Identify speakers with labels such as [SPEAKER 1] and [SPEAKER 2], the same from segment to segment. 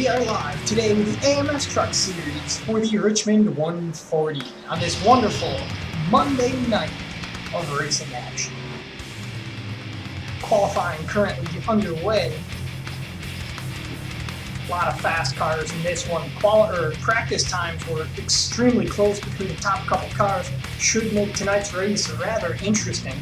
[SPEAKER 1] We are live today with the AMS Truck Series for the Richmond 140 on this wonderful Monday night of racing action. Qualifying currently underway. A lot of fast cars in this one. Practice times were extremely close between the top couple cars. Should make tonight's race rather interesting.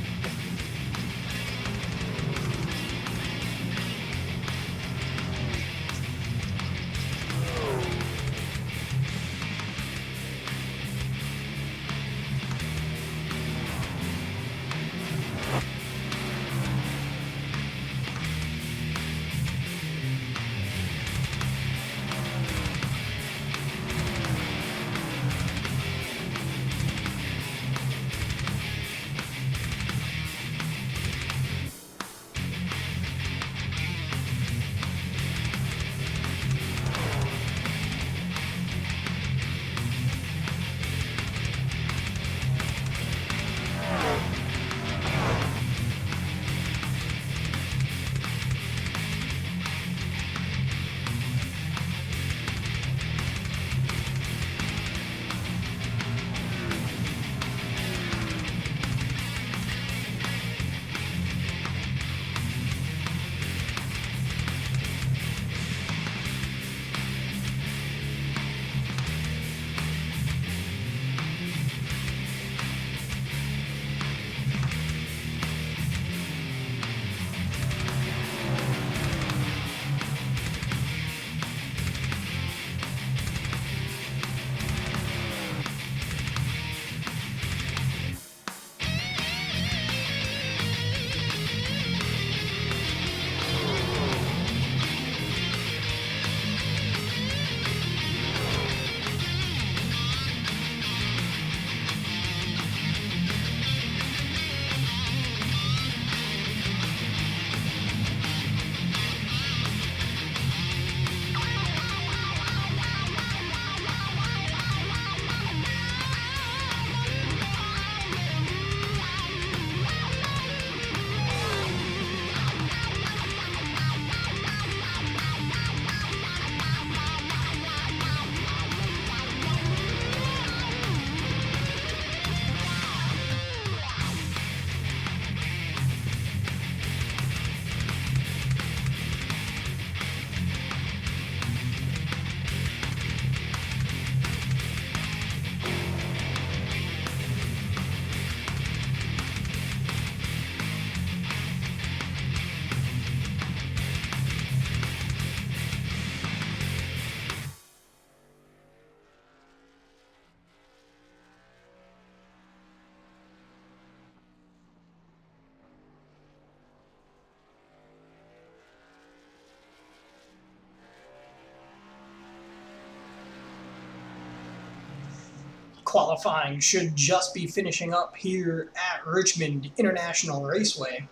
[SPEAKER 1] Qualifying should just be finishing up here at Richmond International Raceway.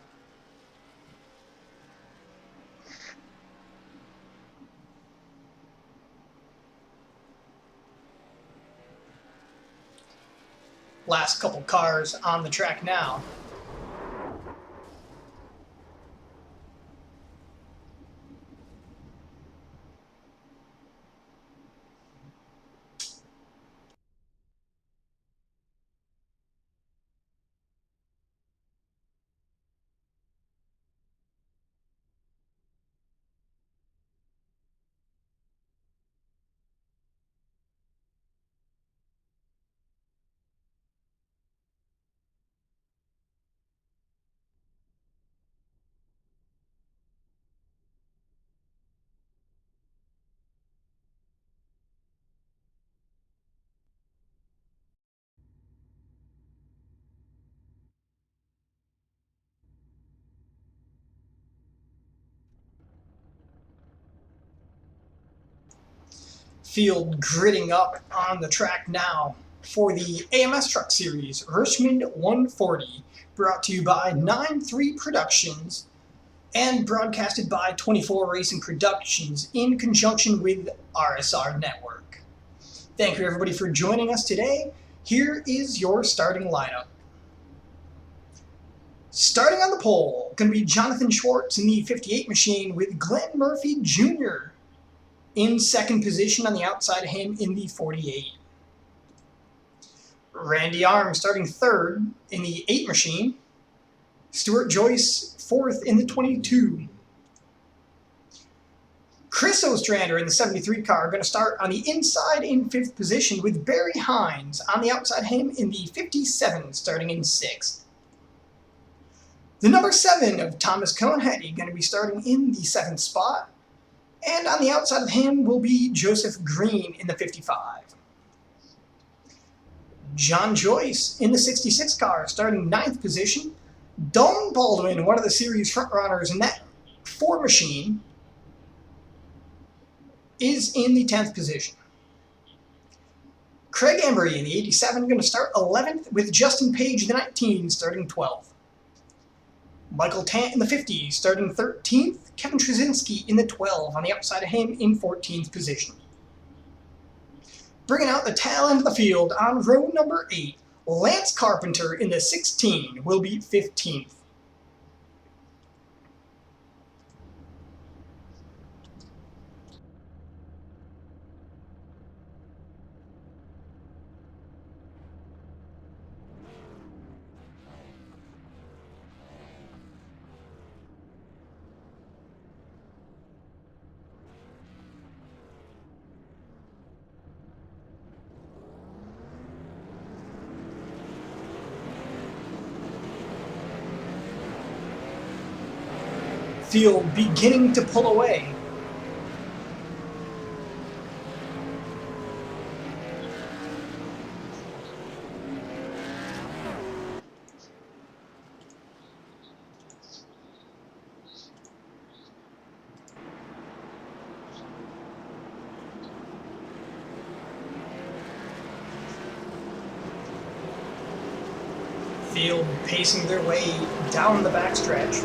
[SPEAKER 1] Last couple cars on the track now. Field gritting up on the track now for the AMS Truck Series Richmond 140, brought to you by 9-3 Productions and broadcasted by 24 Racing Productions in conjunction with RSR Network. Thank you everybody for joining us today. Here is your starting lineup. Starting on the pole, going to be Jonathan Schwartz in the 58 machine with Glenn Murphy Jr. In second position on the outside of him in the 48. Randy Arms starting third in the 8 machine. Stuart Joyce fourth in the 22. Chris Ostrander in the 73 car going to start on the inside in 5th position with Barry Hines on the outside of him in the 57 starting in 6th. The number 7 of Thomas Coneheady going to be starting in the 7th spot. And on the outside of him will be Joseph Green in the 55. John Joyce in the 66 car starting 9th position. Dalton Baldwin, one of the series frontrunners in that 4 machine, is in the 10th position. Craig Embry in the 87 going to start 11th with Justin Page in the 19 starting 12th. Michael Tant in the 50 starting 13th. Kevin Trzynski in the 12 on the outside of him in 14th position. Bringing out the tail end of the field on row number 8, Lance Carpenter in the 16 will be 15th. Field beginning to pull away. Field pacing their way down the backstretch.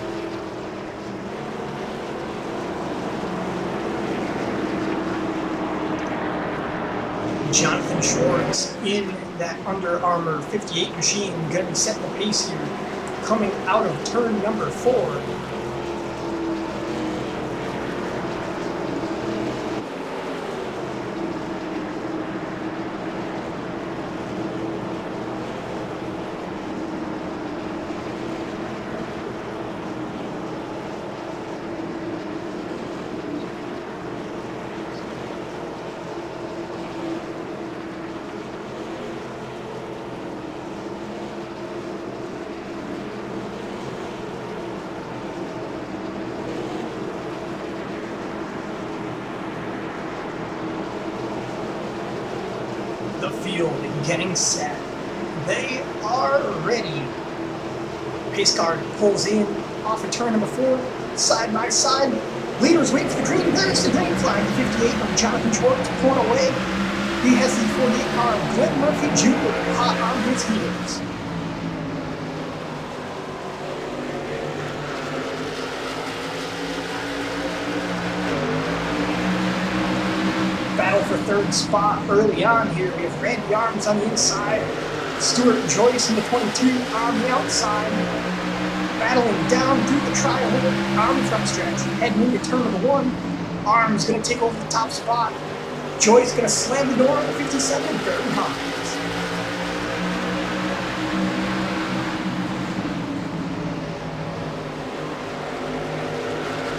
[SPEAKER 1] Jonathan Schwartz in that Under Armour 58 machine going to be setting the pace here, coming out of turn number 4. The field getting set. They are ready. Pace car pulls in off of turn number 4, side by side. Leaders wait for the green. There's the green flag. 58 of Jonathan Schwartz pulling away. He has the 48 car of Glenn Murphy Jr. hot on his heels. Battle for third spot early on here. We have Randy Arms on the inside, Stuart Joyce in the 22 on the outside, battling down through the tri-hole on the front stretch. Heading into turn number 1, Arms going to take over the top spot. Joyce going to slam the door on the 57 very high.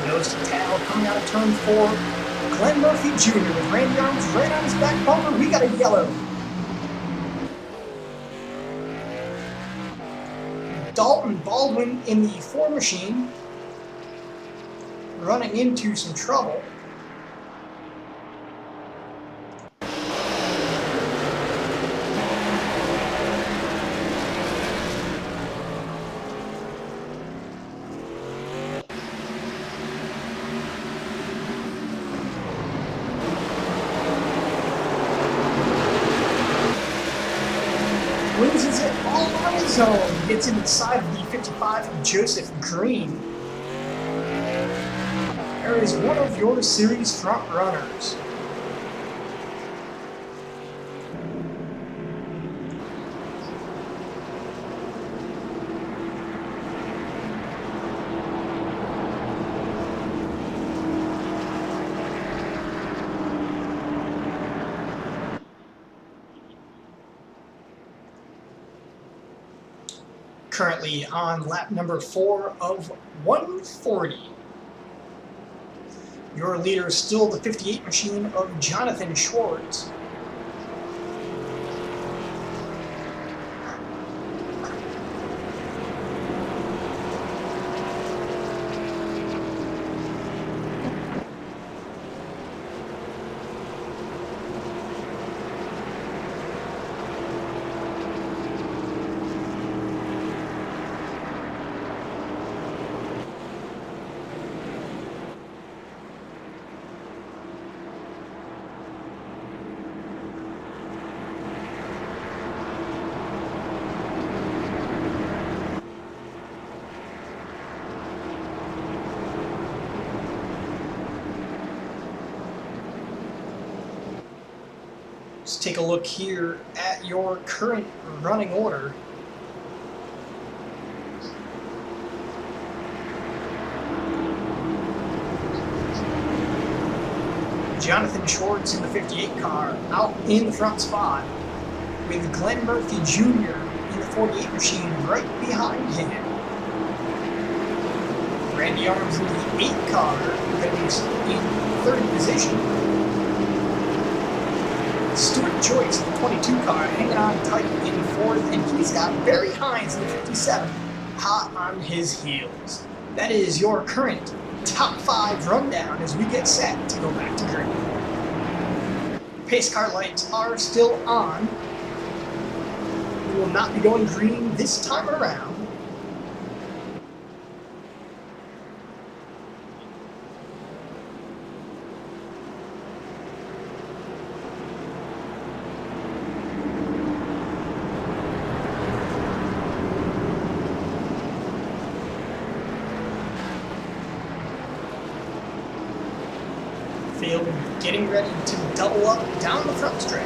[SPEAKER 1] Nose to tail coming out of turn 4. Glenn Murphy Jr. with Randy Arms right on his back bumper. We got a yellow. Dalton Baldwin in the 4 machine running into some trouble. Loses it all on his own. Gets inside of the 55 of Joseph Green. There is one of your series front runners. Currently on lap number 4 of 140. Your leader is still the 58 machine of Jonathan Schwartz. Let's take a look here at your current running order. Jonathan Schwartz in the 58 car out in the front spot, with Glenn Murphy Jr. in the 48 machine right behind him. Randy Arms in the 8 car, going to be in third position. Stuart Joyce in the 22 car hanging on tight in fourth, and he's got Barry Hines in the 57 hot on his heels. That is your current top 5 rundown as we get set to go back to green. Pace car lights are still on. We will not be going green this time around. Field getting ready to double up down the front stretch.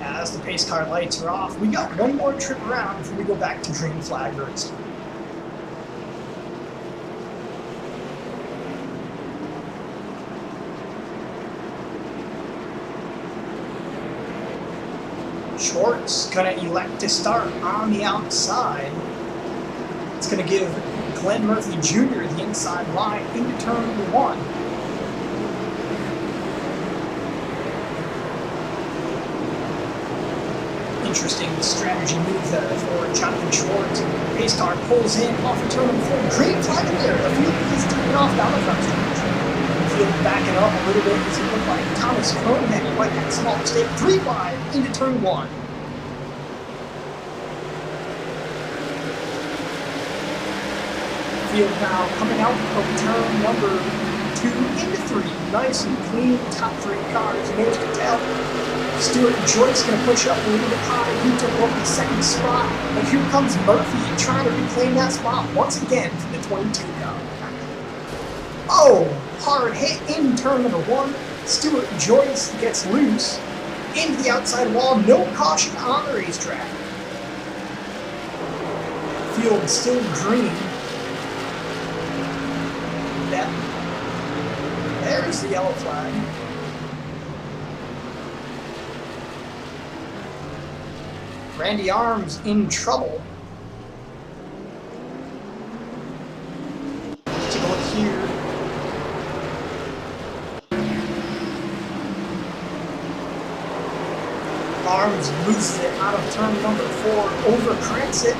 [SPEAKER 1] As the pace car lights are off, we got one more trip around before we go back to green flag racing. Schwartz gonna elect to start on the outside. It's gonna give Glenn Murphy Jr. the inside line into turn 1. Interesting strategy move there for Jonathan Schwartz. Pace car pulls in off of turn 4. Great flag in there. The field is taking off down the front stretch. Field backing up a little bit as it looked like Thomas Cronin might have a small mistake. 3 wide into turn 1. Field now coming out of turn number 2 into 3. Nice and clean top 3 cars, nose to tail. Stuart Joyce going to push up a little bit high. He took over the second spot. But here comes Murphy trying to reclaim that spot once again from the 22 car. Oh, hard hit in turn number 1. Stuart Joyce gets loose into the outside wall. No caution on the racetrack. Field still green. There's the yellow flag. Randy Arms in trouble. Let's take a look here. Arms loses it out of turn number 4, overcranks it.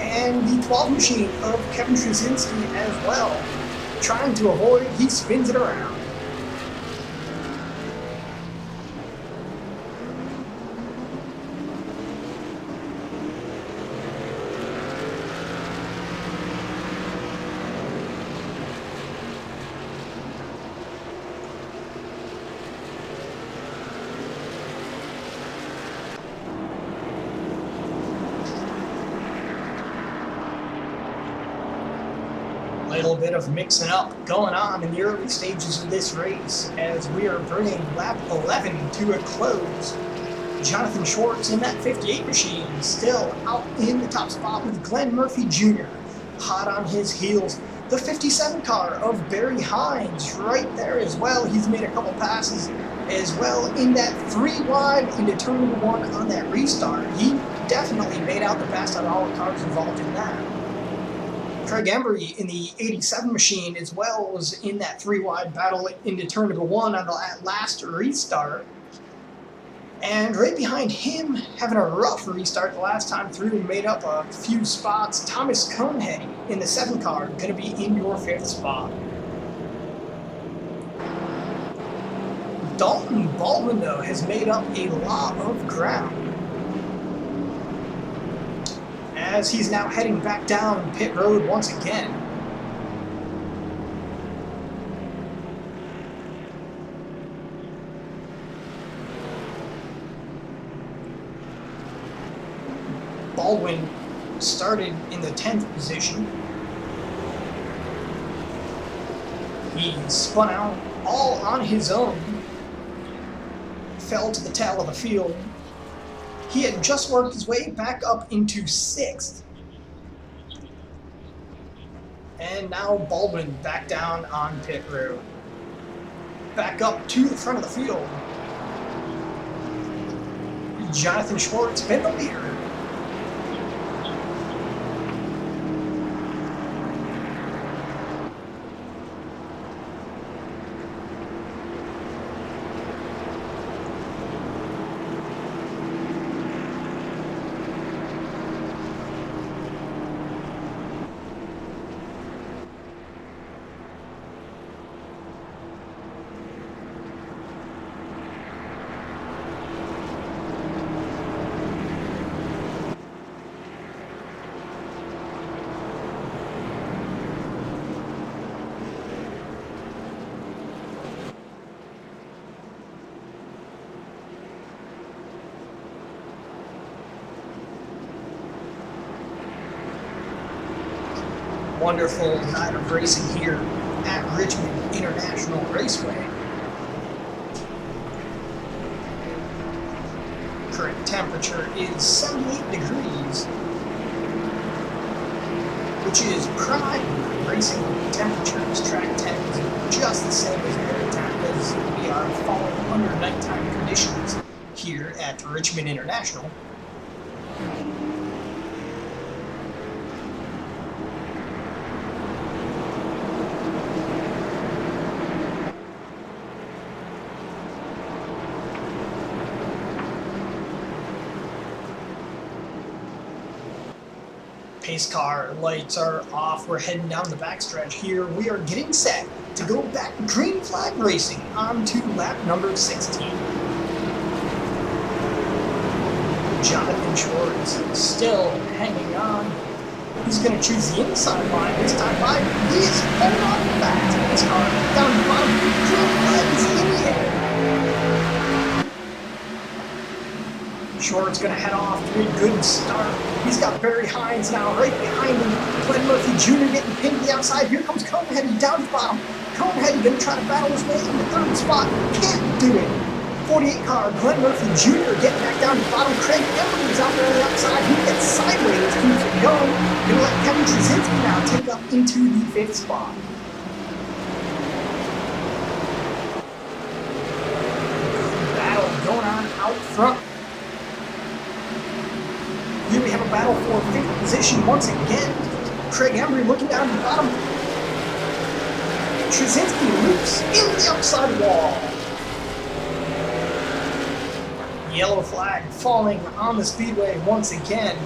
[SPEAKER 1] And the 12 machine of Kevin Trzynski as well. Trying to avoid, he spins it around. Little bit of mixing up going on in the early stages of this race as we are bringing lap 11 to a close. Jonathan Schwartz in that 58 machine, still out in the top spot with Glenn Murphy Jr. hot on his heels. The 57 car of Barry Hines right there as well. He's made a couple passes as well in that 3 wide into turn number 1 on that restart. He definitely made out the best out of all the cars involved in that. Craig Embry in the 87 machine as well was in that 3 wide battle into turn number 1 on the last restart. And right behind him, having a rough restart the last time through and made up a few spots, Thomas Coneheady in the 7 car, going to be in your 5th spot. Dalton Baldwin, though, has made up a lot of ground, as he's now heading back down pit road once again. Baldwin started in the 10th position. He spun out all on his own, fell to the tail of the field. He had just worked his way back up into 6th. And now Baldwin back down on pit road. Back up to the front of the field. Jonathan Schwartz been the leader. Wonderful night of racing here at Richmond International Raceway. Current temperature is 78 degrees, which is prime racing temperatures. Track 10 is just the same as nighttime, as we are falling under nighttime conditions here at Richmond International. Pace car lights are off. We're heading down the backstretch here. We are getting set to go back green flag racing on to lap number 16. Jonathan Schwartz still hanging on. He's going to choose the inside line this time by. He is holding on fast in his car. Down the bottom. Green flag is in the air. Schwartz going to head off to a good start. He's got Barry Hines now right behind him. Glenn Murphy Jr. getting pinned to the outside. Here comes Coneheady down to the bottom. Coneheady going to try to battle his way in the 3rd spot. Can't do it. 48 car, Glenn Murphy Jr. getting back down to the bottom. Craig Embry is out there on the outside. He gets sideways, keeps it going. Going to let Kevin Trzynski now take up into the 5th spot. Battle going on out front. Here we have a battle for 5th position once again. Craig Embry looking down at the bottom. Trzynski loops in the outside wall. Yellow flag falling on the speedway once again.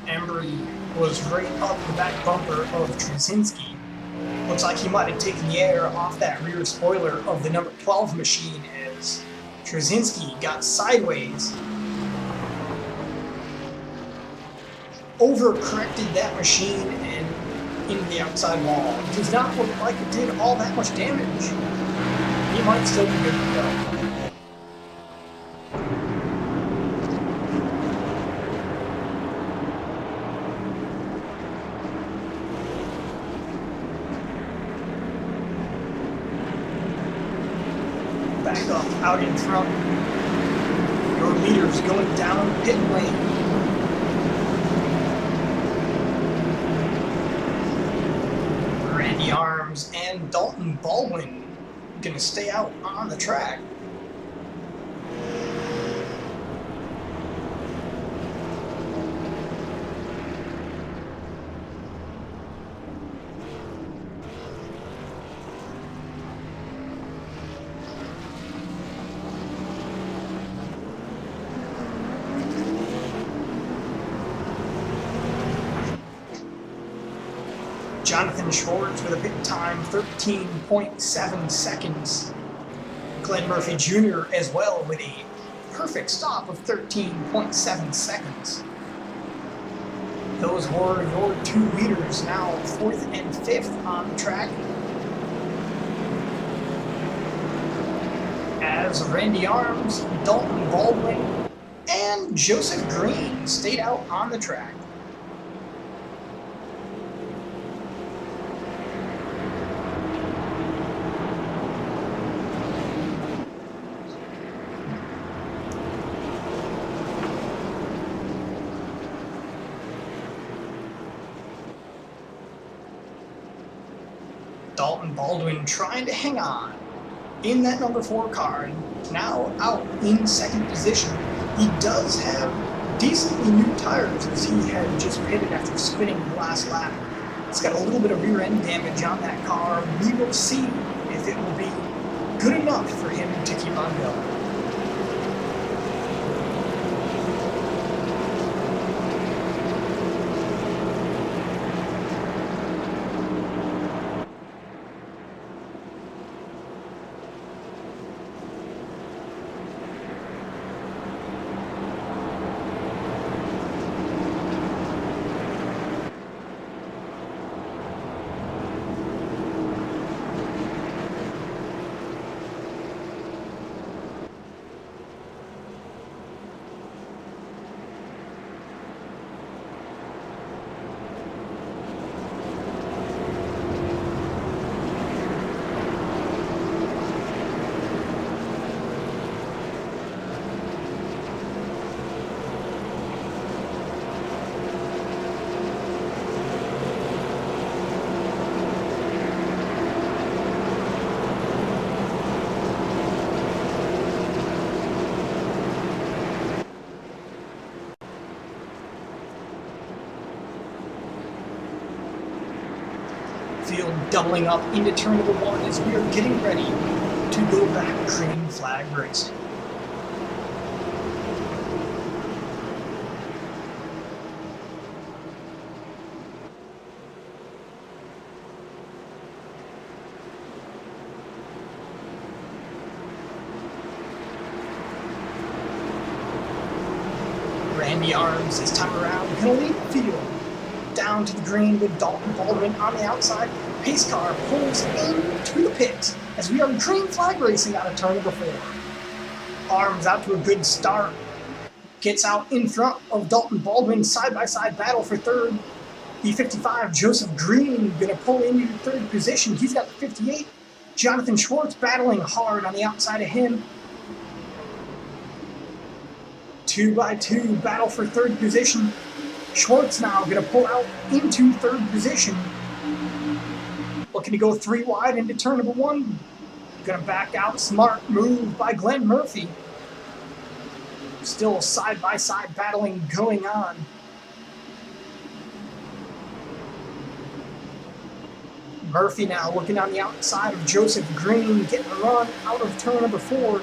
[SPEAKER 1] Embry was right up the back bumper of Trzynski. Looks like he might have taken the air off that rear spoiler of the number 12 machine as Trzynski got sideways, overcorrected that machine and into the outside wall. It does not look like it did all that much damage. He might still be good to go. back up out in front. Your leaders going down pit lane. Randy Arms and Dalton Baldwin going to stay out on the track. Jonathan Schwartz with a pit time 13.7 seconds. Glenn Murphy Jr. as well with a perfect stop of 13.7 seconds. Those were your two leaders, now 4th and 5th on the track. As Randy Arms, Dalton Baldwin, and Joseph Green stayed out on the track. Dalton Baldwin trying to hang on in that number 4 car, now out in 2nd position. He does have decently new tires as he had just pitted after spinning the last lap. It's got a little bit of rear end damage on that car. We will see if it will be good enough for him to keep on going. Field doubling up into turn number 1 as we are getting ready to go back green flag racing. Randy Arms this time around going to lead the field down to the green with Dalton Baldwin on the outside. Pace car pulls into the pit as we are green flag racing out of turn number 4. Arms out to a good start. Gets out in front of Dalton Baldwin. Side-by-side battle for 3rd. The 55, Joseph Green, going to pull into 3rd position. He's got the 58. Jonathan Schwartz battling hard on the outside of him. 2x2 battle for 3rd position. Schwartz now going to pull out into 3rd position. Looking to go 3 wide into turn number 1. Going to back out. Smart move by Glenn Murphy. Still side-by-side battling going on. Murphy now looking on the outside of Joseph Green. Getting a run out of turn number 4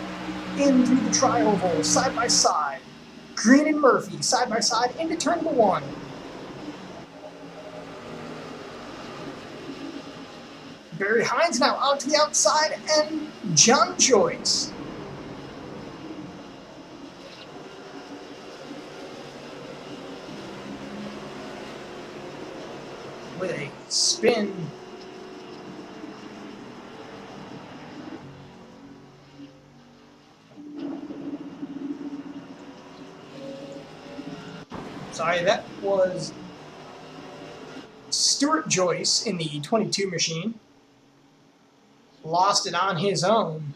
[SPEAKER 1] into the tri-oval. Side-by-side. Green and Murphy, side-by-side, into turn number 1. Barry Hines now out to the outside, and John Joyce. With a spin. Sorry, that was Stuart Joyce in the 22 machine. Lost it on his own.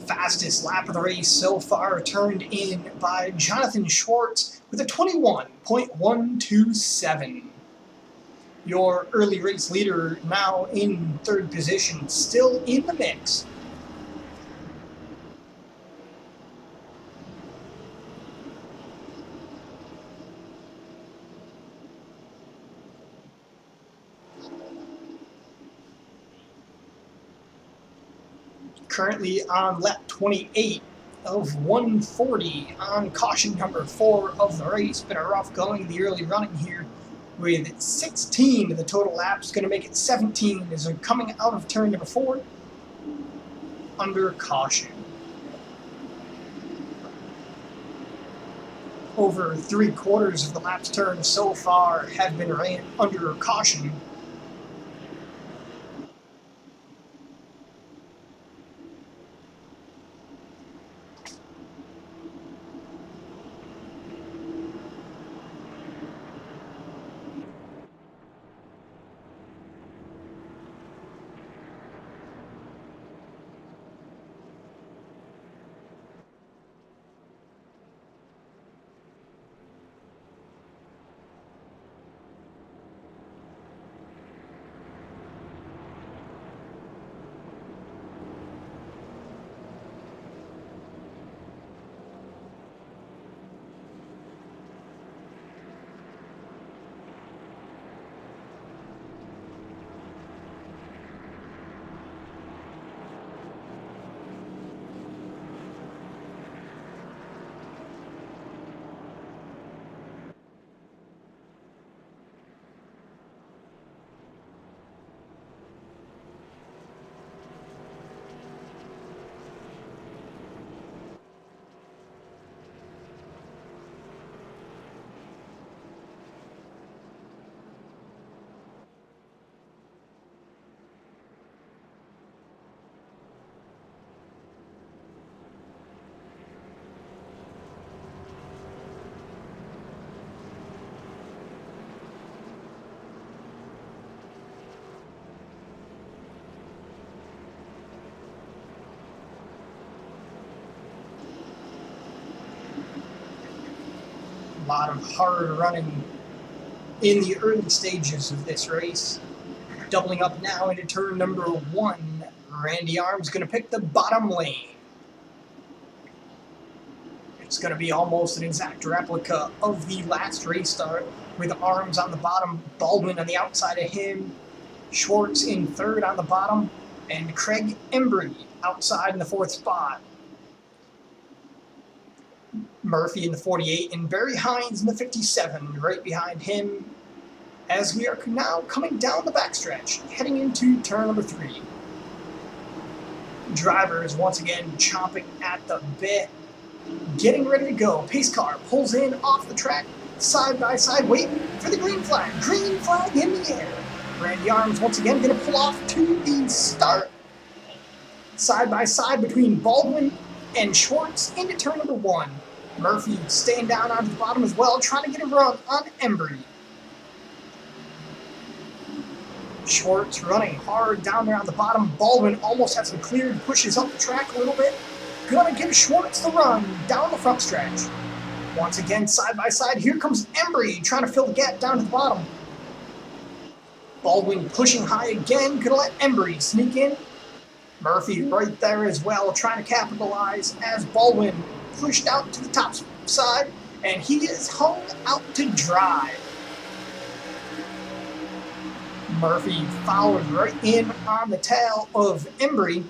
[SPEAKER 1] Fastest lap of the race so far turned in by Jonathan Schwartz with a 21.127. Your early race leader now in third position, still in the mix. Currently on lap 28 of 140 on caution number 4 of the race. Been a rough going the early running here with 16 of the total laps. Going to make it 17 as they're coming out of turn number 4 under caution. Over 3/4 of the laps turned so far have been ran under caution. A lot of hard running in the early stages of this race. Doubling up now into turn number 1. Randy Arms going to pick the bottom lane. It's going to be almost an exact replica of the last race start, with Arms on the bottom, Baldwin on the outside of him, Schwartz in third on the bottom, and Craig Embry outside in the 4th spot. Murphy in the 48 and Barry Hines in the 57 right behind him, as we are now coming down the backstretch, heading into turn number 3. Drivers once again chomping at the bit, getting ready to go. Pace car pulls in off the track, side by side, waiting for the green flag. Green flag in the air. Randy Arms once again going to pull off to the start. Side by side between Baldwin and Schwartz into turn number 1. Murphy staying down onto the bottom as well, trying to get a run on Embry. Schwartz running hard down there on the bottom. Baldwin almost has him cleared, pushes up the track a little bit. Gonna give Schwartz the run down the front stretch. Once again, side by side, here comes Embry trying to fill the gap down to the bottom. Baldwin pushing high again, gonna let Embry sneak in. Murphy right there as well, trying to capitalize as Baldwin pushed out to the top side, and he is hung out to dry. Murphy followed right in on the tail of Embry.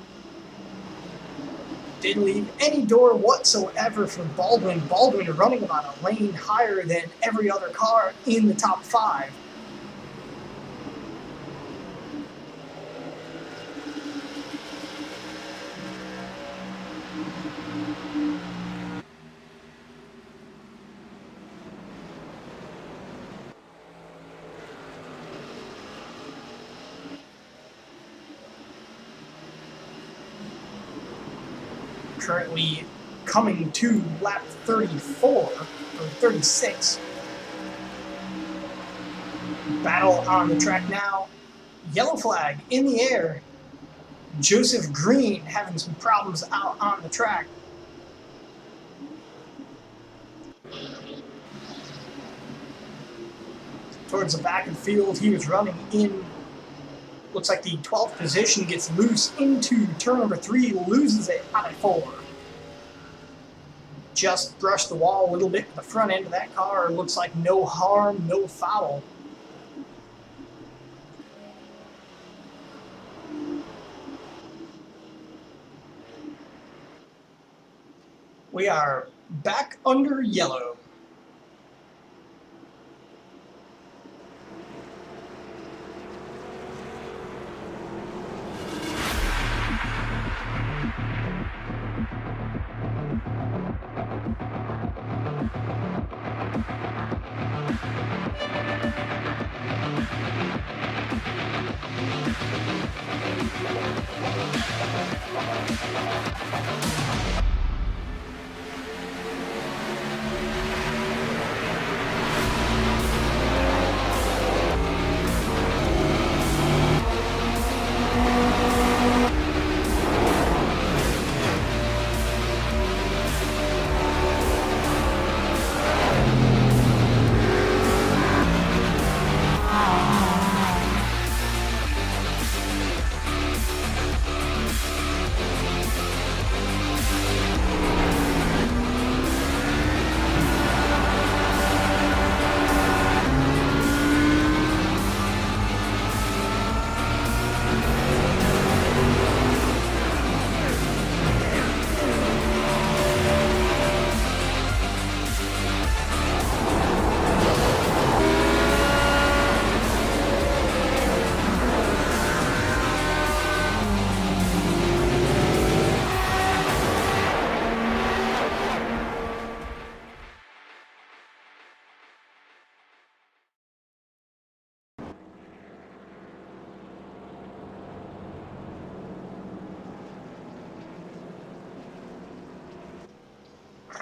[SPEAKER 1] Didn't leave any door whatsoever for Baldwin. Baldwin running about a lane higher than every other car in the top 5. Currently coming to lap 34, or 36. Battle on the track now. Yellow flag in the air. Joseph Green having some problems out on the track. Towards the back of the field, he was running in, looks like the 12th position, gets loose into turn number 3, loses it out of 4. Just brushed the wall a little bit to the front end of that car. Looks like no harm, no foul. We are back under yellow.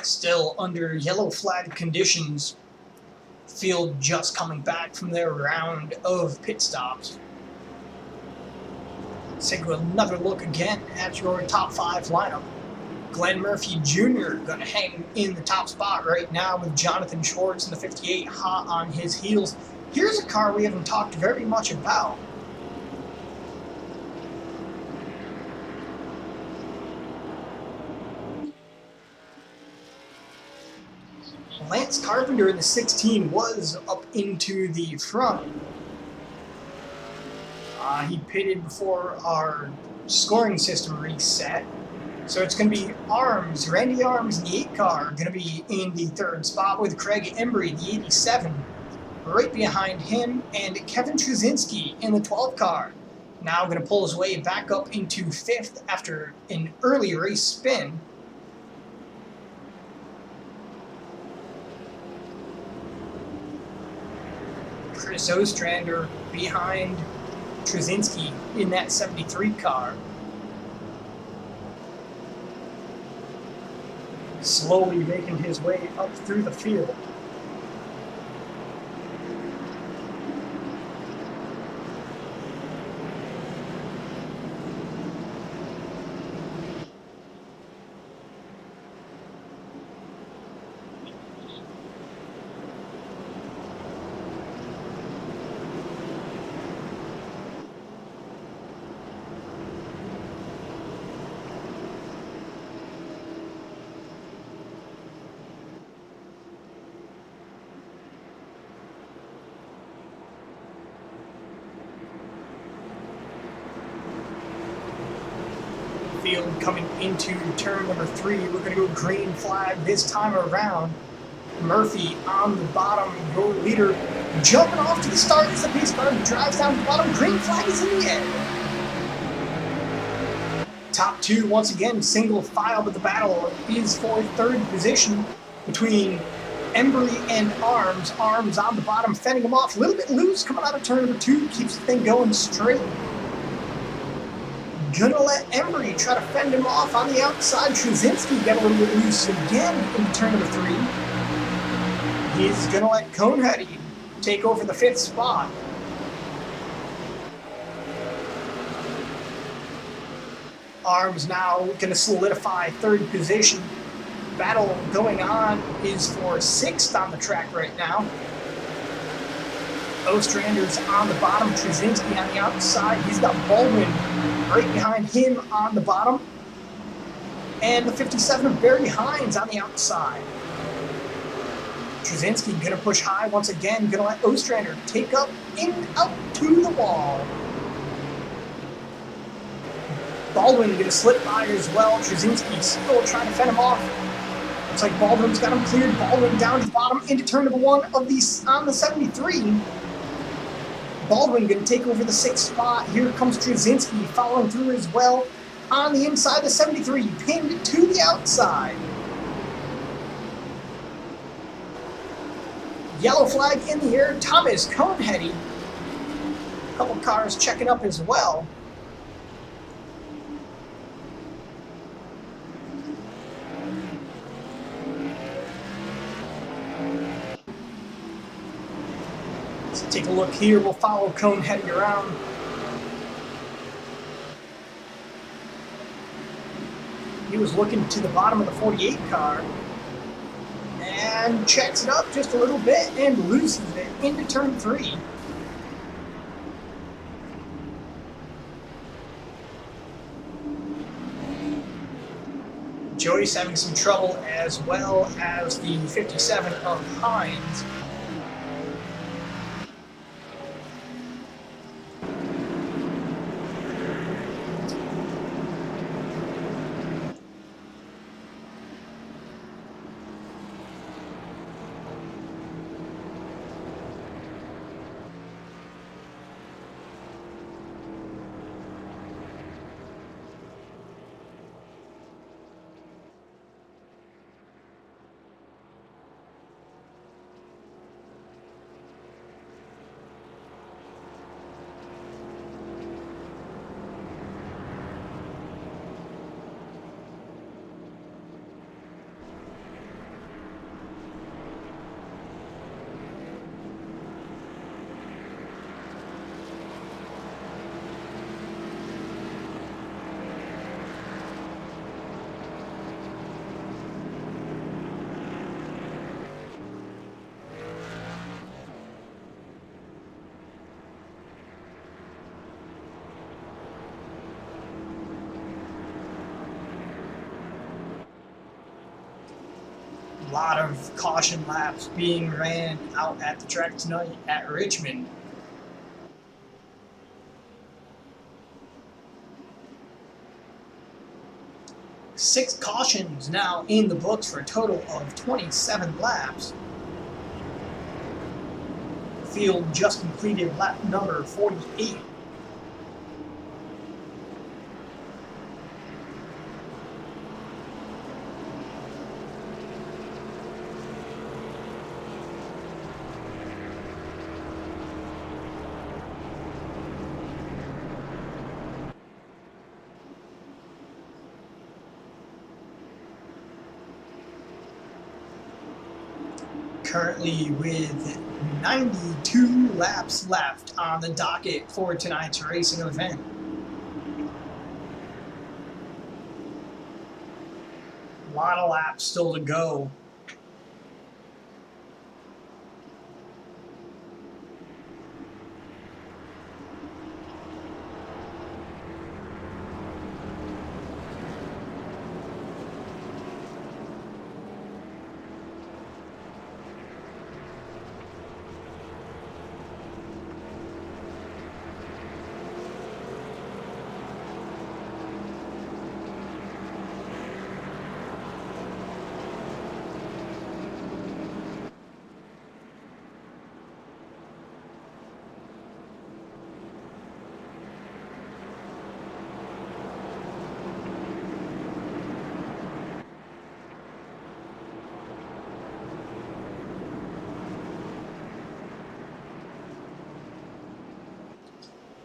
[SPEAKER 1] Still under yellow flag conditions. Field just coming back from their round of pit stops. Let's take another look again at your top 5 lineup. Glenn Murphy Jr. going to hang in the top spot right now with Jonathan Schwartz in the 58 hot on his heels. Here's a car we haven't talked very much about. Lance Carpenter in the 16 was up into the front. He pitted before our scoring system reset. So it's going to be Arms, Randy Arms in the 8 car, going to be in the 3rd spot with Craig Embry, the 87, right behind him, and Kevin Trzynski in the 12 car. Now going to pull his way back up into 5th after an early race spin. Chris Ostrander behind Trzynski in that 73 car. Slowly making his way up through the field. Field coming into turn number 3. We're going to go green flag this time around. Murphy on the bottom, your leader, jumping off to the start as the pace car drives down the bottom. Green flag is in the air. Top 2 once again single file, but the battle is for 3rd position between Embry and Arms. Arms on the bottom, fending him off. A little bit loose coming out of turn number 2, keeps the thing going straight. Gonna let Embry try to fend him off on the outside. Trzynski got a little bit loose again in turn number 3. He's gonna let Coneheady take over the 5th spot. Arms now going to solidify third position. Battle going on is for sixth on the track right now. Ostrander's on the bottom, Trzynski on the outside. He's got Baldwin right behind him on the bottom. And the 57 of Barry Hines on the outside. Trzynski going to push high once again, going to let Ostrander take up in out to the wall. Baldwin going to slip by as well. Trzynski still trying to fend him off. Looks like Baldwin's got him cleared. Baldwin down to the bottom into turn number one of these on the 73. Baldwin going to take over the sixth spot. Here comes Trzynski following through as well. On the inside, the 73 pinned to the outside. Yellow flag in the air. Thomas Coneheady. A couple cars checking up as well. Let's take a look here. We'll follow Coneheady around. He was looking to the bottom of the 48 car and checks it up just a little bit and loses it into turn 3. Joyce having some trouble, as well as the 57 of Hines. A lot of caution laps being ran out at the track tonight at Richmond. Six cautions now in the books for a total of 27 laps. The field just completed lap number 48. Currently with 92 laps left on the docket for tonight's racing event. A lot of laps still to go.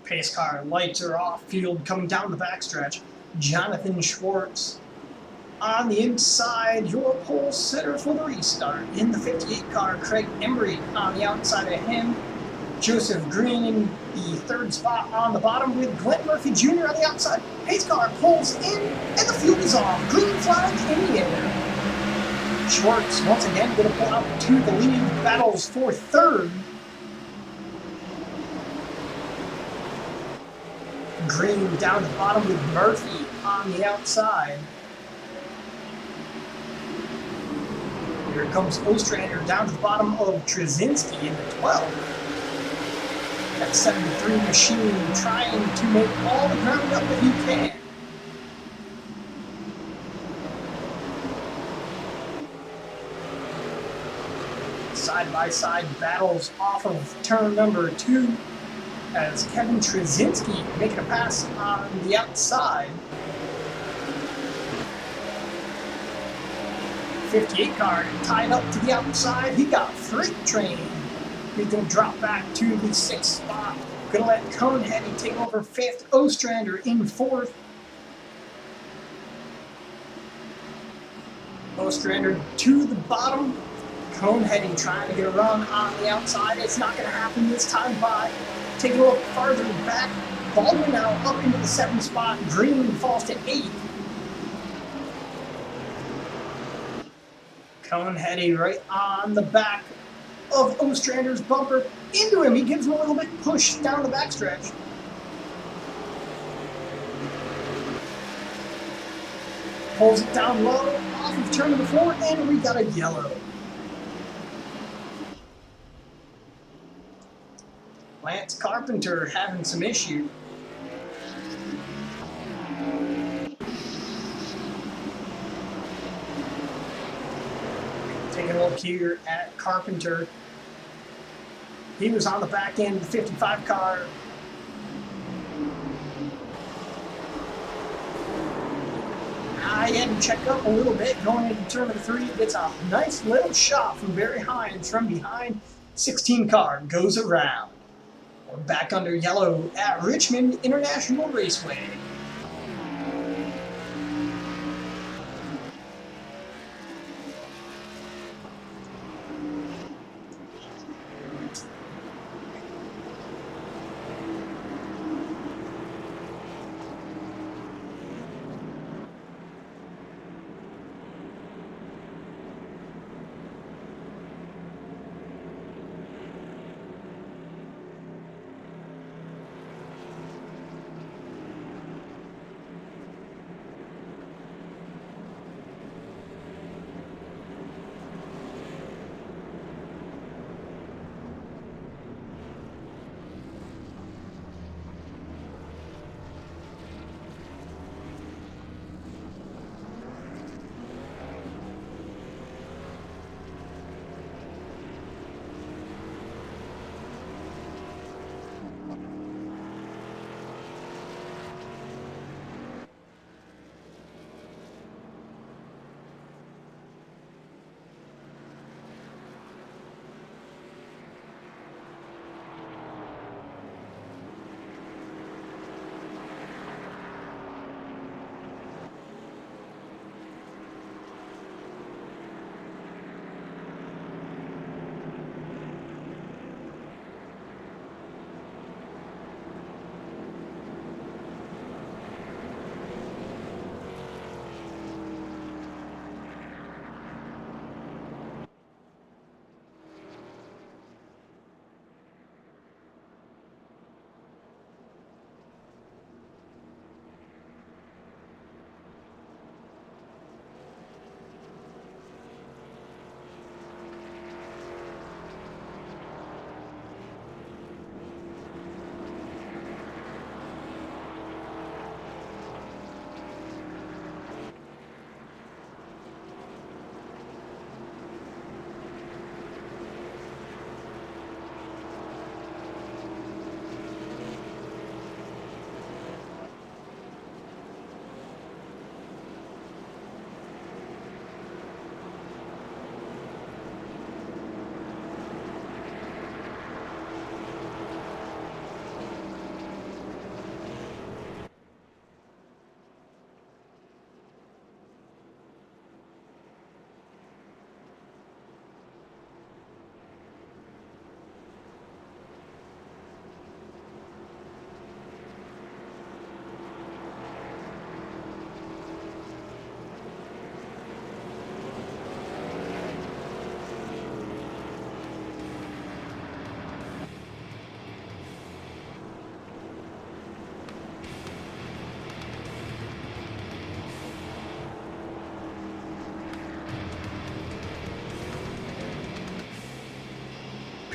[SPEAKER 1] Pace car lights are off. Field coming down the backstretch. Jonathan Schwartz on the inside. Your pole sitter for the restart. In the 58 car, Craig Embry on the outside of him. Joseph Green the third spot on the bottom with Glenn Murphy Jr. on the outside. Pace car pulls in, and the field is off. Green flag in the air. Schwartz once again going to pull out to the lead. Battles for third. Green down the bottom with Murphy on the outside. Here comes Ostrander down to the bottom of Trzynski in the 12th. That 73 machine trying to make all the ground up that he can. Side-by-side battles off of turn number 2 as Kevin Trzynski making a pass on the outside. 58 car tied up to the outside. He got freight train. He's going to drop back to the 6th spot. Going to let Coneheady take over 5th. Ostrander in 4th. Ostrander to the bottom. Coneheady trying to get a run on the outside. It's not going to happen this time by. Taking a look farther back. Baldwin now up into the 7th spot. Green falls to 8th. Coneheady right on the back of Ostrander's bumper into him. He gives him a little bit push down the backstretch. Pulls it down low off of turn number 4, and we got a yellow. Lance Carpenter having some issue. Taking a look here at Carpenter. He was on the back end of the 55 car. I had to check up a little bit going into turn number 3. Gets a nice little shot from very high and from behind. 16 car goes around. We're back under yellow at Richmond International Raceway.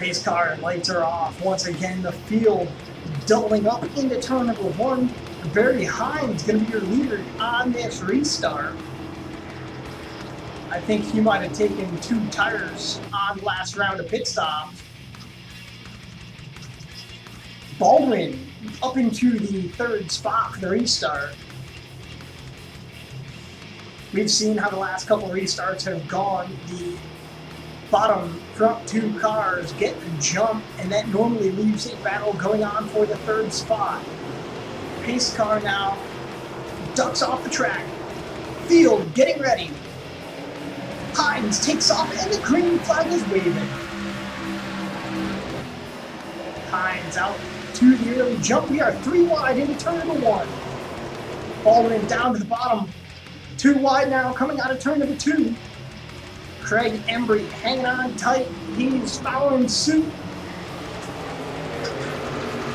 [SPEAKER 1] Pace car lights are off. Once again, the field doubling up into turn number 1. Barry Hines going to be your leader on this restart. I think he might have taken 2 tires on the last round of pit stops. Baldwin up into the 3rd spot for the restart. We've seen how the last couple of restarts have gone. The bottom front 2 cars get the jump, and that normally leaves a battle going on for the 3rd spot. Pace car now ducks off the track. Field getting ready. Hines takes off, and the green flag is waving. Hines out to the early jump. We are 3 wide into turn number 1. Baldwin down to the bottom. 2 wide now, coming out of turn number 2. Craig Embry hanging on tight. He's following suit.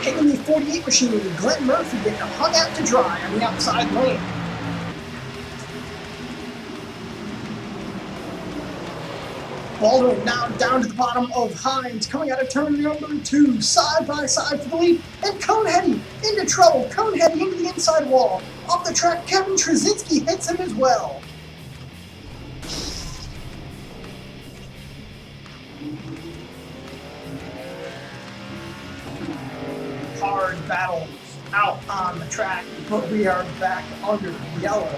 [SPEAKER 1] Hitting the 48 machine. Glenn Murphy getting hung out to dry on the outside lane. Baldwin now down to the bottom of Hines, coming out of turn number 2, side by side for the lead, and Coneheady into trouble. Coneheady into the inside wall. Off the track, Kevin Trzynski hits him as well. Hard battles out on the track, but we are back under yellow.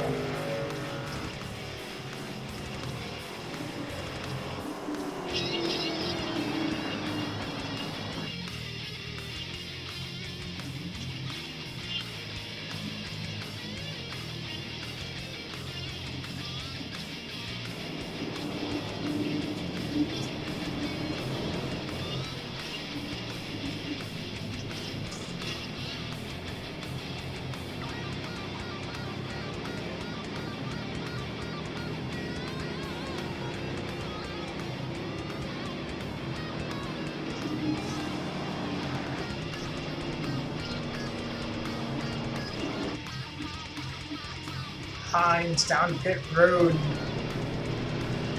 [SPEAKER 1] Hines down pit road.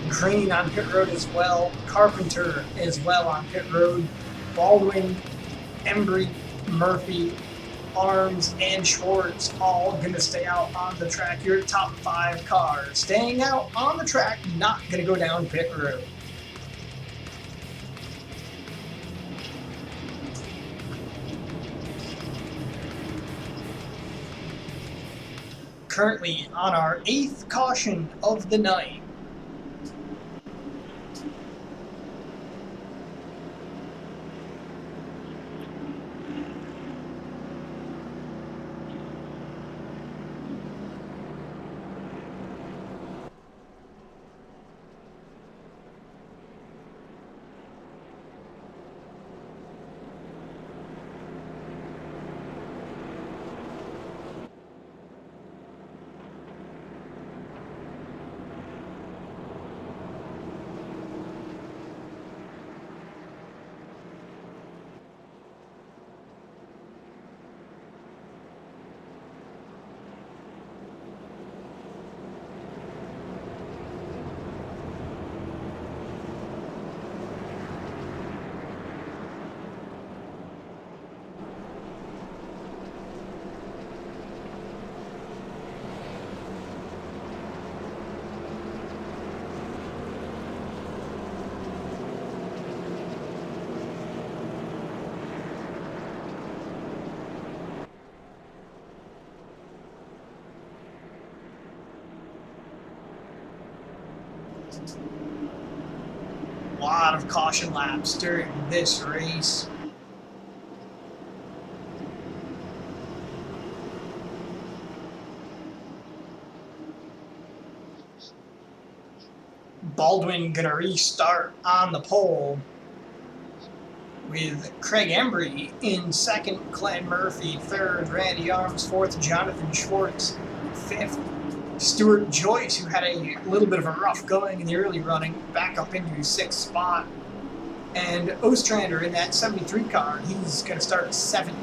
[SPEAKER 1] Green on pit road as well. Carpenter as well on pit road. Baldwin, Embry, Murphy, Arms, and Schwartz all going to stay out on the track. Your top 5 cars staying out on the track, not going to go down pit road. Currently on our 8th caution of the night. A lot of caution laps during this race. Baldwin gonna restart on the pole with Craig Embry in 2nd, Glenn Murphy 3rd, Randy Arms 4th, Jonathan Schwartz 5th, Stuart Joyce, who had a little bit of a rough going in the early running, back up into 6th spot. And Ostrander in that 73 car, he's going to start 7th.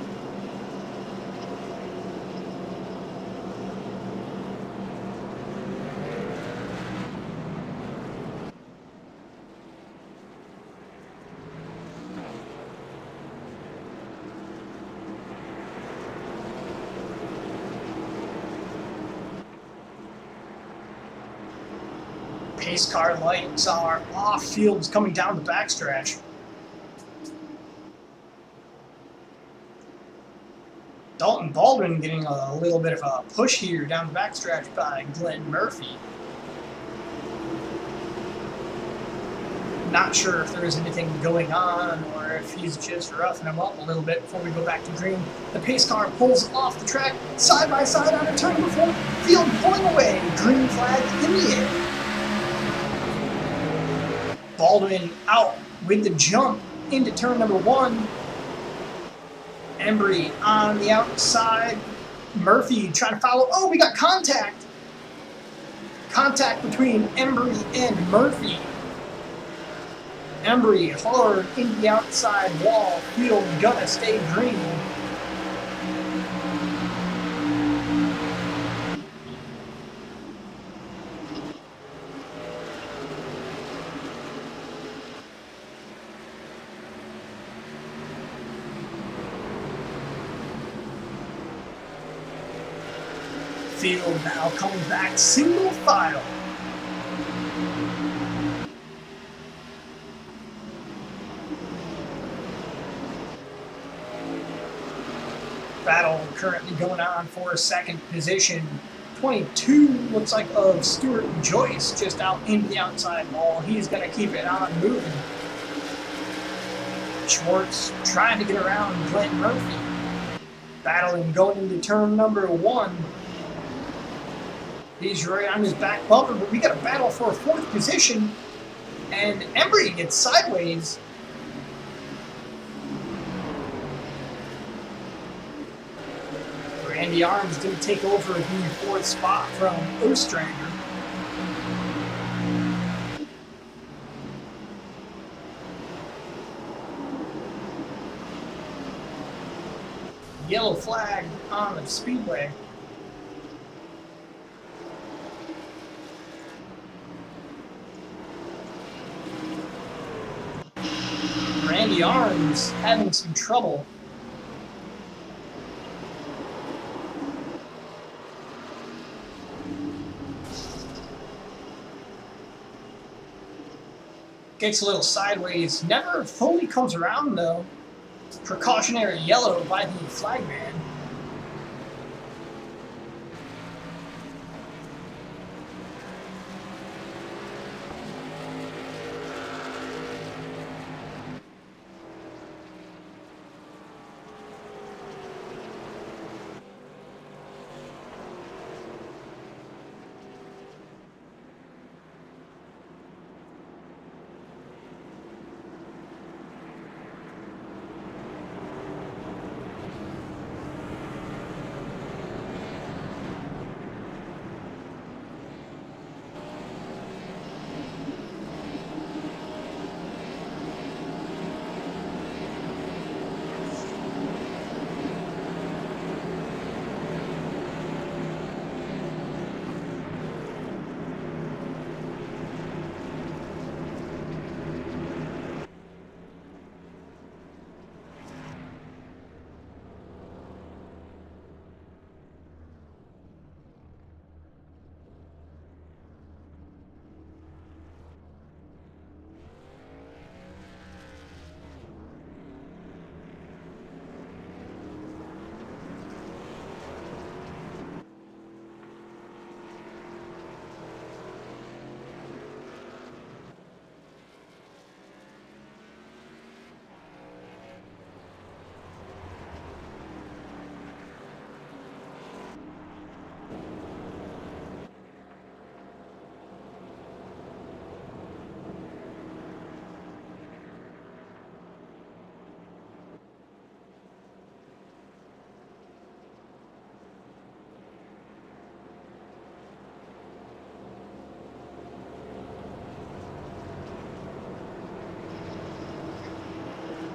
[SPEAKER 1] Pace car lights are off. Fields coming down the backstretch. Dalton Baldwin getting a little bit of a push here down the backstretch by Glenn Murphy. Not sure if there's anything going on or if he's just roughing him up a little bit before we go back to green. The pace car pulls off the track side by side on a turn before. Field pulling away. Green flag in the air. Baldwin out with the jump into turn number 1. Embry on the outside. Murphy trying to follow. Oh, we got contact. Contact between Embry and Murphy. Embry hard in the outside wall. Field gonna stay green. Field now coming back single file. Battle currently going on for second position. 22 looks like of Stuart Joyce just out into the outside wall. He's going to keep it on moving. Schwartz trying to get around Glenn Murphy. Battling going into turn number 1. He's right on his back bumper, but we got a battle for 4th position. And Embry gets sideways. Randy Arms going to take over the 4th spot from Ostrander. Yellow flag on the speedway. Randy Arms having some trouble. Gets a little sideways, never fully comes around though. Precautionary yellow by the flagman.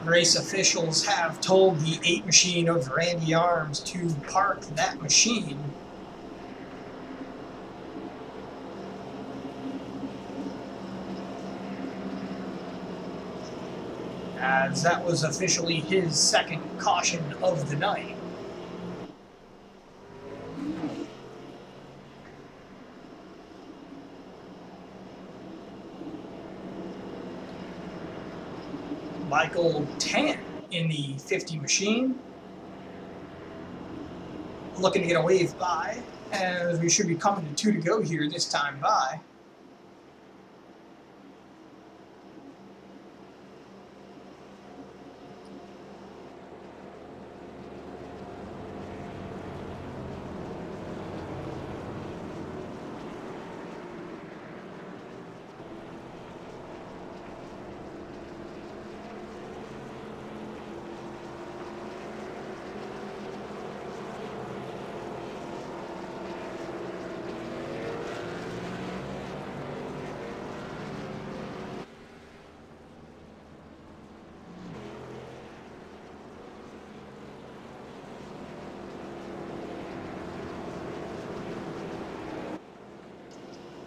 [SPEAKER 1] Race officials have told the 8 machine of Randy Arms to park that machine. As that was officially his 2nd caution of the night. Michael Tan in the 50 machine. Looking to get a wave by, as we should be coming to 2 to go here this time by.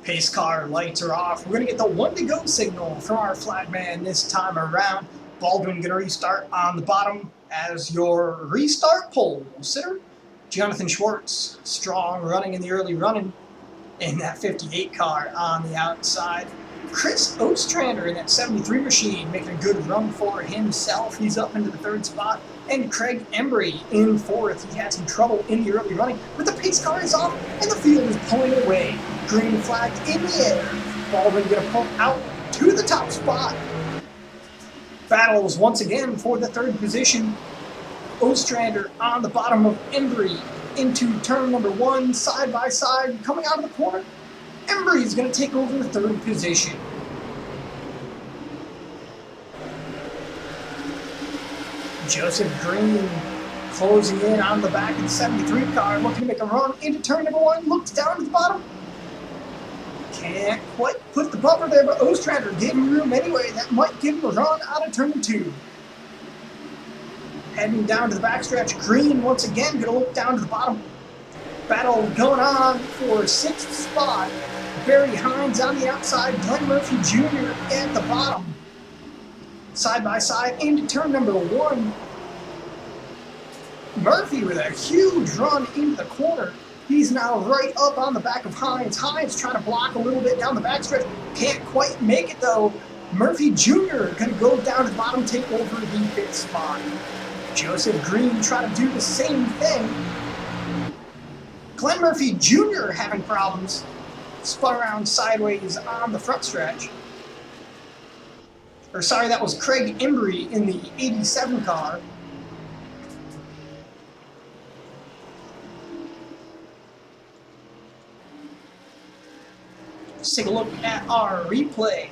[SPEAKER 1] Pace car lights are off. We're going to get the 1 to go signal from our flagman this time around. Baldwin going to restart on the bottom as your restart pole sitter. Jonathan Schwartz, strong running in the early running in that 58 car on the outside. Chris Ostrander in that 73 machine making a good run for himself. He's up into the 3rd spot. And Craig Embry in 4th. He had some trouble in the early running, but the pace car is off and the field is pulling away. Green flag in the air. Baldwin going to pull out to the top spot. Battles once again for the 3rd position. Ostrander on the bottom of Embry into turn number 1, side by side, coming out of the corner. Embry is going to take over the 3rd position. Joseph Green closing in on the back of the 73 car, looking to make a run into turn number 1, looks down to the bottom. Can't quite put the bumper there, but Ostrander gave him room anyway. That might give him a run out of turn 2. Heading down to the backstretch, Green once again going to look down to the bottom. Battle going on for 6th spot. Barry Hines on the outside, Glenn Murphy Jr. at the bottom. Side by side into turn number 1. Murphy with a huge run into the corner. He's now right up on the back of Hines. Hines trying to block a little bit down the backstretch. Can't quite make it though. Murphy Jr. going to go down to the bottom, take over the 5th spot. Joseph Green trying to do the same thing. Glenn Murphy Jr. having problems. Spun around sideways on the front stretch. Or sorry, that was Craig Embry in the 87 car. Let's take a look at our replay.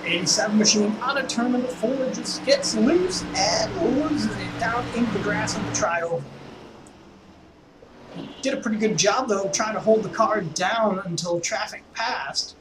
[SPEAKER 1] 87 machine out of turn number 4 just gets loose and loses it down into the grass on the trioval. Did a pretty good job though trying to hold the car down until traffic passed.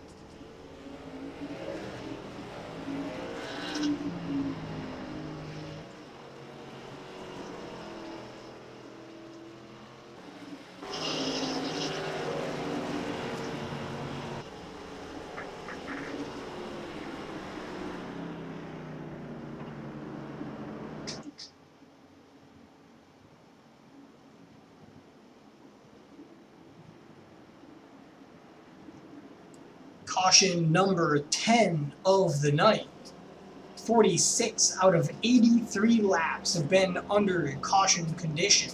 [SPEAKER 1] Caution number 10 of the night. 46 out of 83 laps have been under caution condition.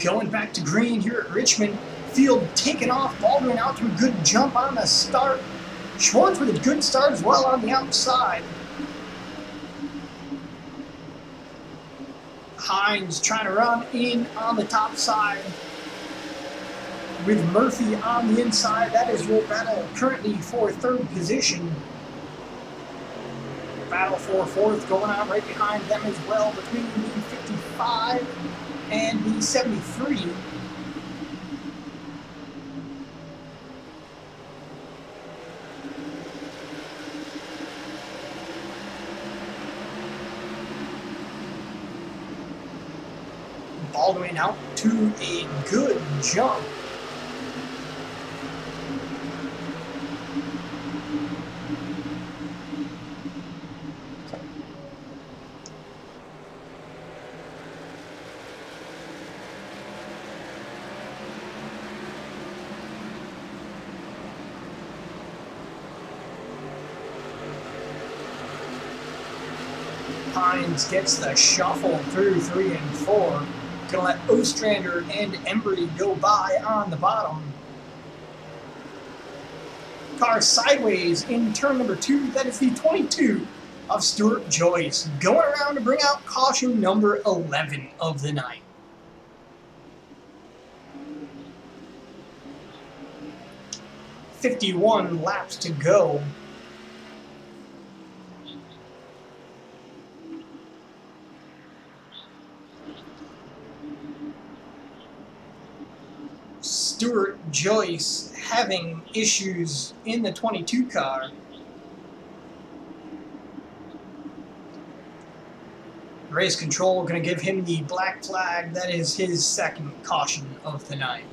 [SPEAKER 1] Going back to green here at Richmond. Field taken off. Baldwin out to a good jump on the start. Schwartz with a good start as well on the outside. Hines trying to run in on the top side with Murphy on the inside. That is your battle currently for third position. Battle for fourth going on right behind them as well between the 55 and the 73. Baldwin out to a good jump. Hines gets the shuffle through 3 and 4. Gonna let Ostrander and Embry go by on the bottom. Car sideways in turn number 2. That is the 22 of Stuart Joyce. Going around to bring out caution number 11 of the night. .51 laps to go. Stuart Joyce having issues in the 22 car. Race control going to give him the black flag. That is his second caution of the night.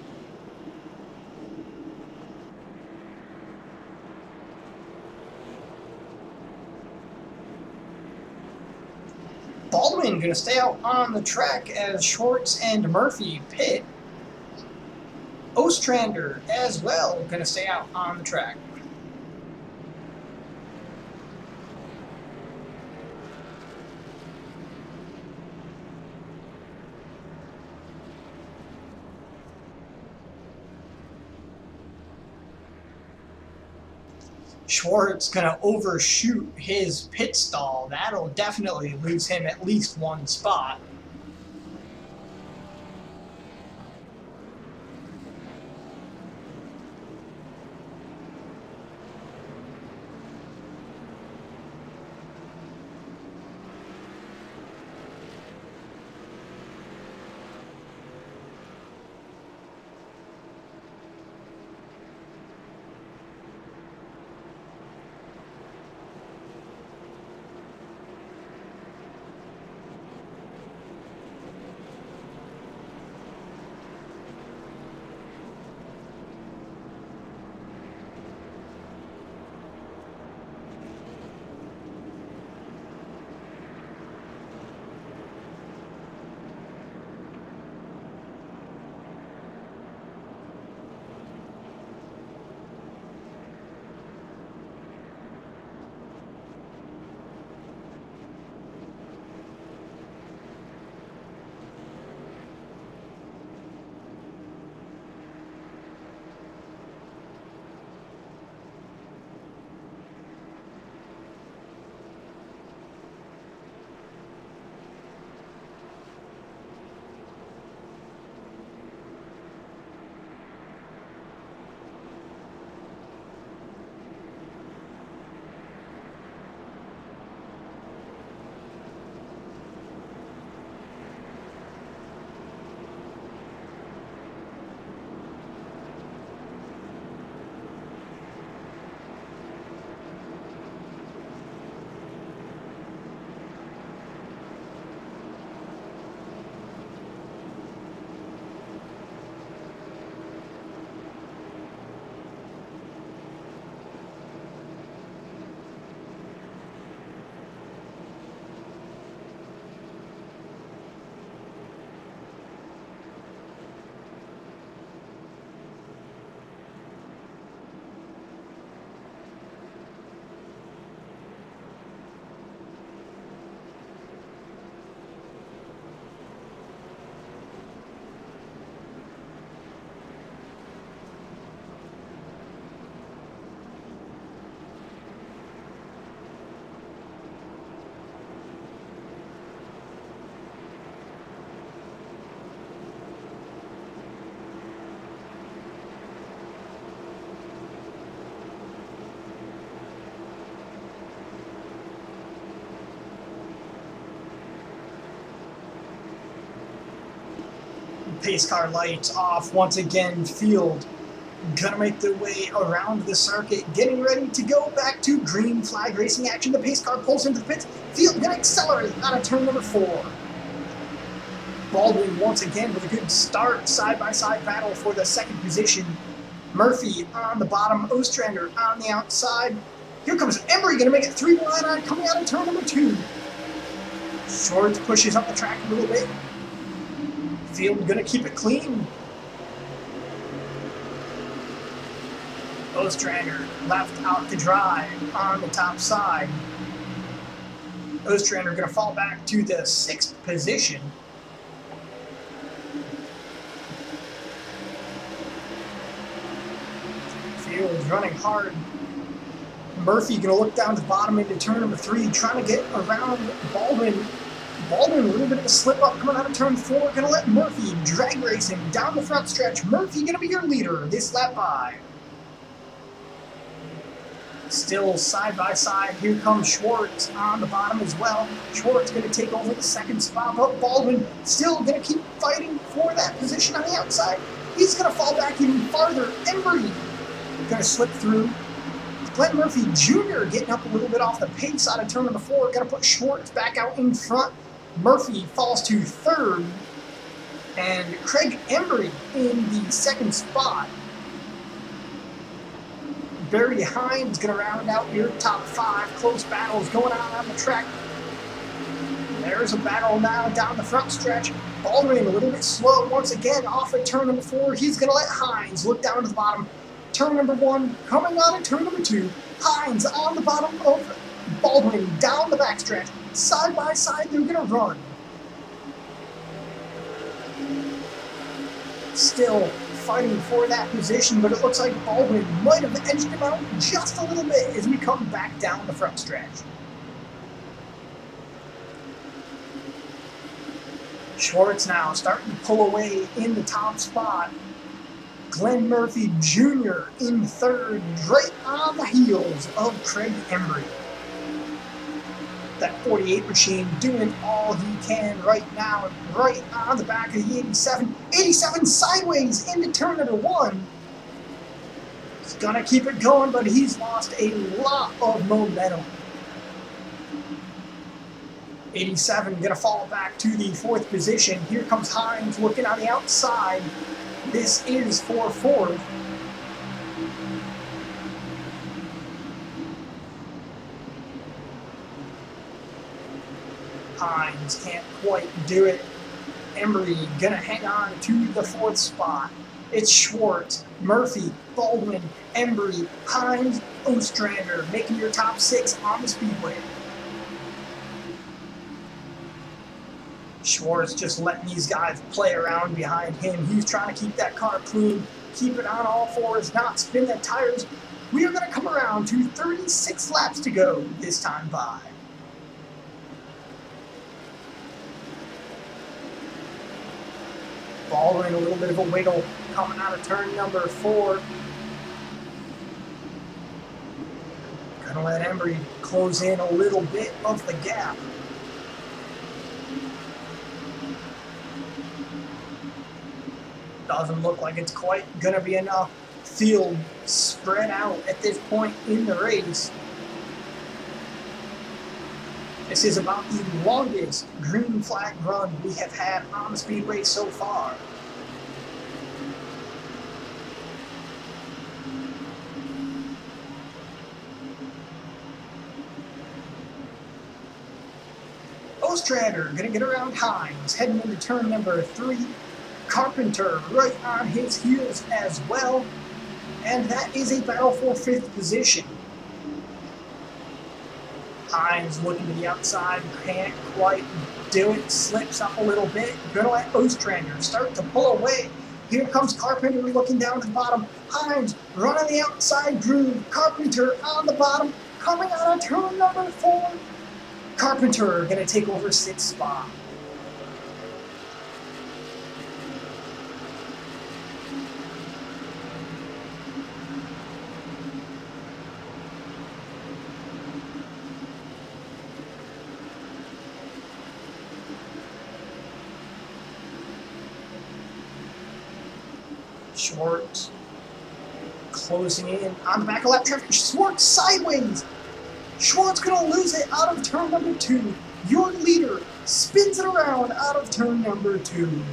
[SPEAKER 1] Baldwin going to stay out on the track as Schwartz and Murphy pit. Ostrander as well going to stay out on the track. Schwartz going to overshoot his pit stall. That'll definitely lose him at least one spot. Pace car lights off once again. Field gonna make their way around the circuit, getting ready to go back to green flag racing action. The pace car pulls into the pits. Field gonna accelerate out of turn number 4. Baldwin once again with a good start. Side-by-side battle for the second position. Murphy on the bottom, Ostrander on the outside. Here comes Embry, gonna make it 3 wide on coming out of turn number 2. Schwartz pushes up the track a little bit. Field gonna keep it clean. Ostrander left out to drive on the top side. Ostrander gonna fall back to the 6th position. Field running hard. Murphy gonna look down to the bottom into turn number 3, trying to get around Baldwin. Baldwin, a little bit of a slip up coming out of turn 4. Gonna let Murphy drag race him down the front stretch. Murphy gonna be your leader this lap by. Still side by side. Here comes Schwartz on the bottom as well. Schwartz gonna take over the 2nd spot, but Baldwin still gonna keep fighting for that position on the outside. He's gonna fall back even farther. Embry gonna slip through. Glenn Murphy Jr. getting up a little bit off the pace out of turn number 4. Gonna put Schwartz back out in front. Murphy falls to 3rd. And Craig Embry in the 2nd spot. Barry Hines gonna round out your top 5. Close battles going on the track. There's a battle now down the front stretch. Baldwin a little bit slow once again off at turn number 4. He's gonna let Hines look down to the bottom. Turn number 1, coming on at turn number 2. Hines on the bottom of Baldwin, down the backstretch. Side by side, they're going to run. Still fighting for that position, but it looks like Baldwin might have edged him out just a little bit as we come back down the front stretch. Schwartz now starting to pull away in the top spot. Glenn Murphy Jr. in 3rd, right on the heels of Craig Embry. That 48 machine doing all he can right now, right on the back of the 87. 87 sideways into turn number 1. He's gonna keep it going, but he's lost a lot of momentum. 87 gonna fall back to the 4th position. Here comes Hines looking on the outside. This is for 4th. Hines can't quite do it. Embry gonna hang on to the 4th spot. It's Schwartz, Murphy, Baldwin, Embry, Hines, Ostrander making your top 6 on the speedway. Schwartz just letting these guys play around behind him. He's trying to keep that car clean, keep it on all 4s, not spin the tires. We are going to come around to 36 laps to go this time by. Baldwin a little bit of a wiggle coming out of turn number 4. Gonna let Embry close in a little bit of the gap. Doesn't look like it's quite going to be enough field spread out at this point in the race. This is about the longest green flag run we have had on the speedway so far. Ostrander going to get around Hines, heading into turn number 3. Carpenter right on his heels as well. And that is a battle for 5th position. Hines looking to the outside, can't quite do it, slips up a little bit. Gonna let Ostrander start to pull away. Here comes Carpenter looking down to the bottom. Hines running the outside groove. Carpenter on the bottom, coming out of turn number 4. Carpenter gonna take over 6th spot. Schwartz closing in on the back of lap traffic. Schwartz sideways. Schwartz gonna lose it out of turn number 2. Your leader spins it around out of turn number 2.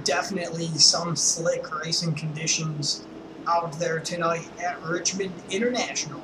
[SPEAKER 1] Definitely some slick racing conditions out there tonight at Richmond International.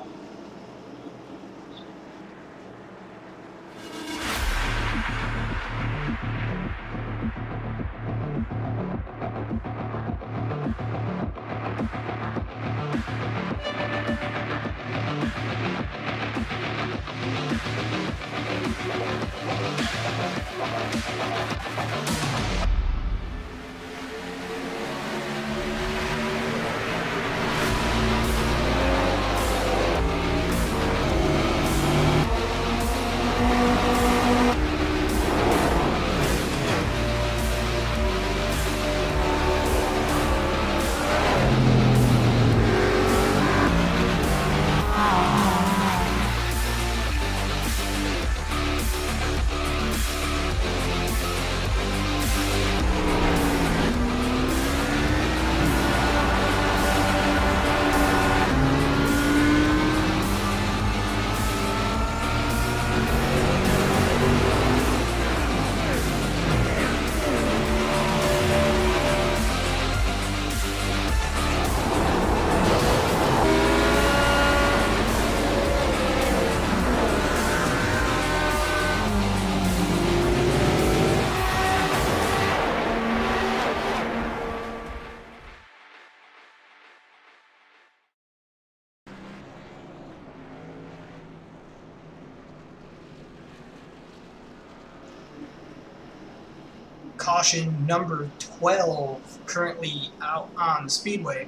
[SPEAKER 1] Caution number 12 currently out on the speedway.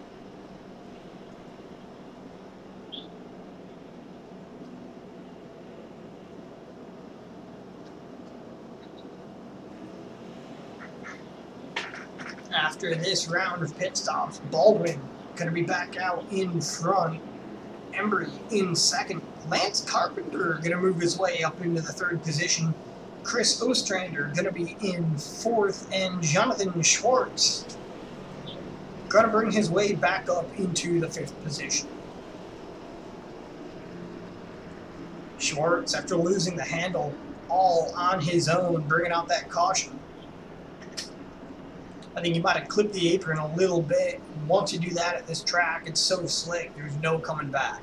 [SPEAKER 1] After this round of pit stops, Baldwin going to be back out in front. Embry in second. Lance Carpenter going to move his way up into the 3rd position. Chris Ostrander going to be in 4th, and Jonathan Schwartz going to bring his way back up into the 5th position. Schwartz, after losing the handle all on his own, bringing out that caution. I think he might have clipped the apron a little bit. Once you do that at this track, it's so slick, there's no coming back.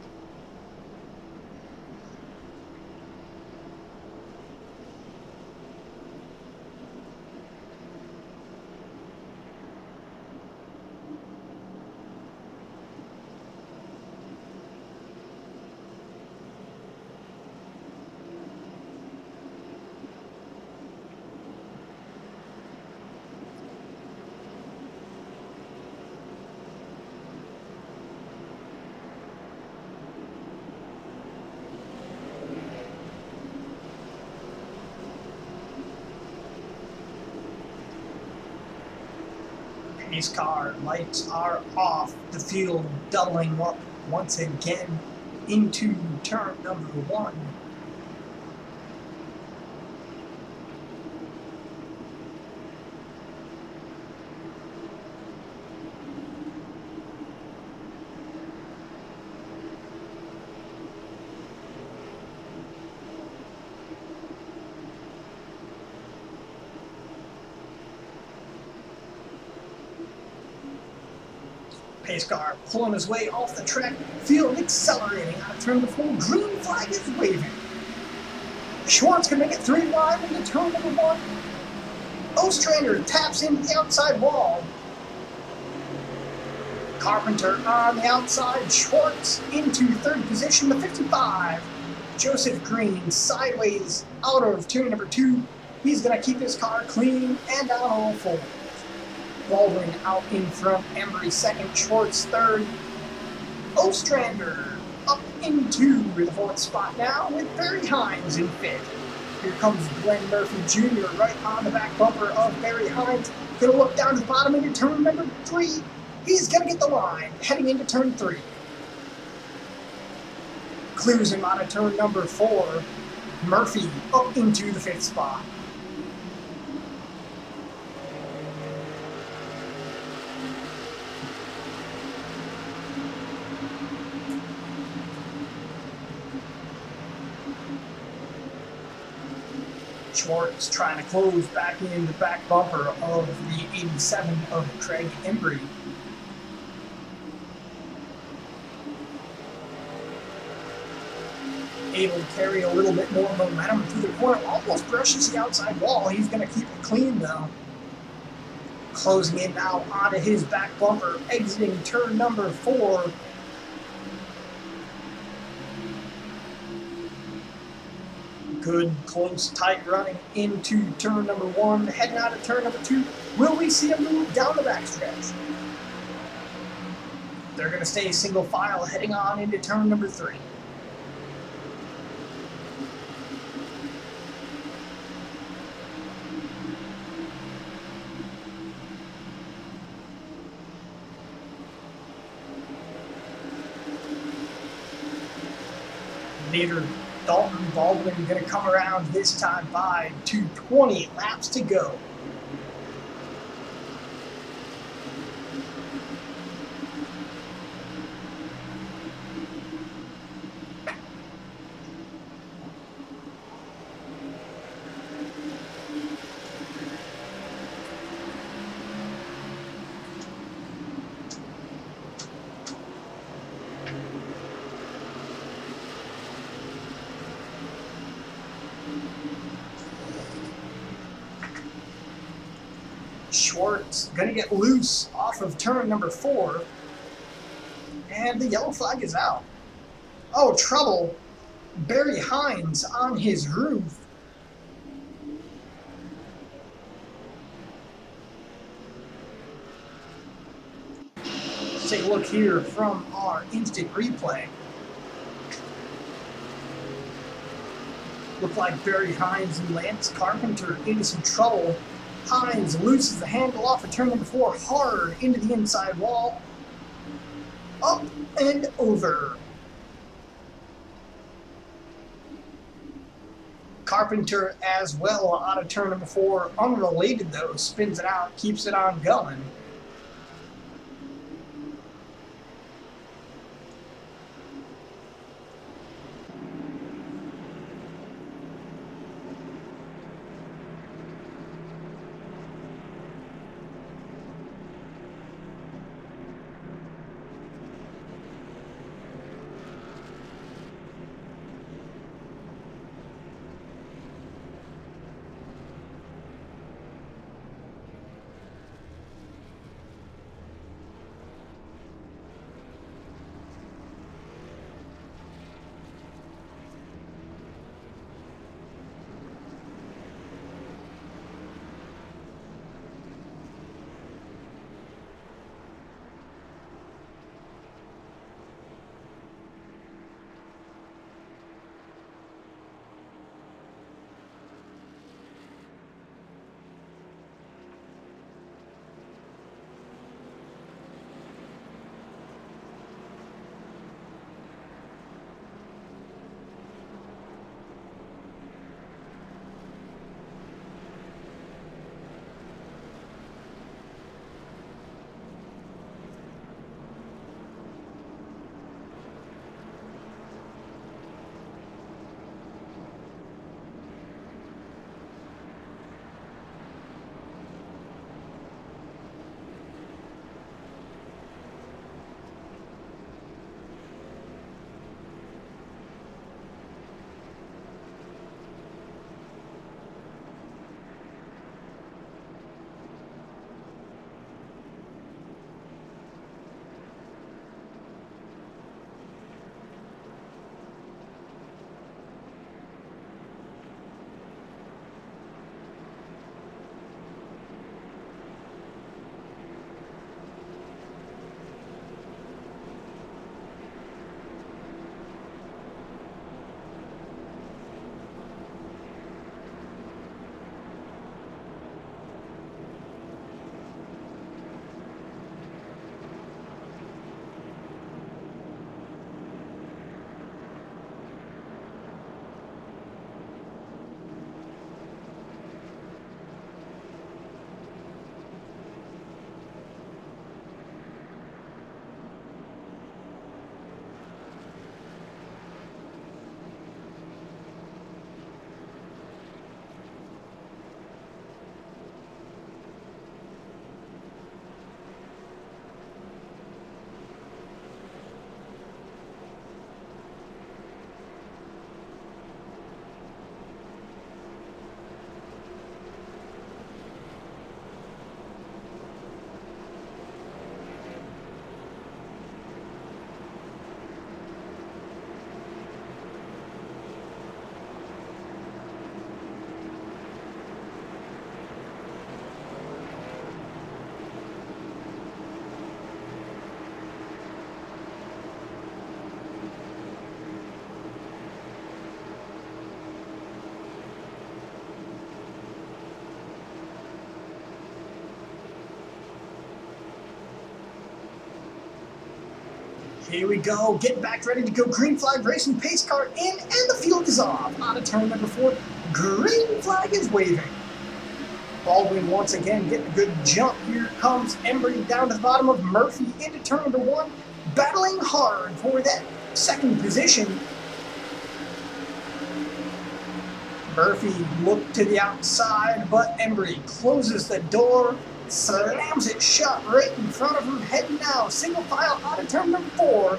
[SPEAKER 1] Pace car lights are off. The field doubling up once again into turn number 1. Pace car pulling his way off the track, field accelerating out of turn number 4. Green flag is waving. Schwartz can make it 3 wide into turn number 1. Ostrander taps into the outside wall. Carpenter on the outside. Schwartz into 3rd position to 55. Joseph Green sideways out of turn number 2. He's going to keep his car clean and on all 4. Baldwin out in front, Embry 2nd, Schwartz 3rd. Ostrander up into the 4th spot now with Barry Hines in 5th. Here comes Glenn Murphy Jr. right on the back bumper of Barry Hines. Gonna look down to the bottom into turn number 3. He's gonna get the line heading into turn 3. Clears him out of turn number 4. Murphy up into the 5th spot. Schwartz trying to close back in the back bumper of the 87 of Craig Embry. Able to carry a little bit more momentum through the corner. Almost brushes the outside wall. He's going to keep it clean though. Closing in now onto his back bumper, exiting turn number 4. Good, close, tight running into turn number 1, heading out of turn number 2. Will we see a move down the backstretch? They're going to stay single file, heading on into turn number 3. Leader Dalton Baldwin going to come around this time by 2:20 laps to go. Schwartz going to get loose off of turn number 4. And the yellow flag is out. Oh, trouble. Barry Hines on his roof. Let's take a look here from our instant replay. Looked like Barry Hines and Lance Carpenter into some trouble. Hines loses the handle off of turn number 4 hard into the inside wall. Up and over. Carpenter as well out of turn number 4. Unrelated though, spins it out, keeps it on going. Here we go, getting back ready to go. Green flag racing, pace car in, and the field is off. Out of turn number 4, green flag is waving. Baldwin once again getting a good jump. Here comes Embry down to the bottom of Murphy into turn number 1, battling hard for that second position. Murphy looked to the outside, but Embry closes the door, slams it shut right in front of him, heading now single file out of turn number 4.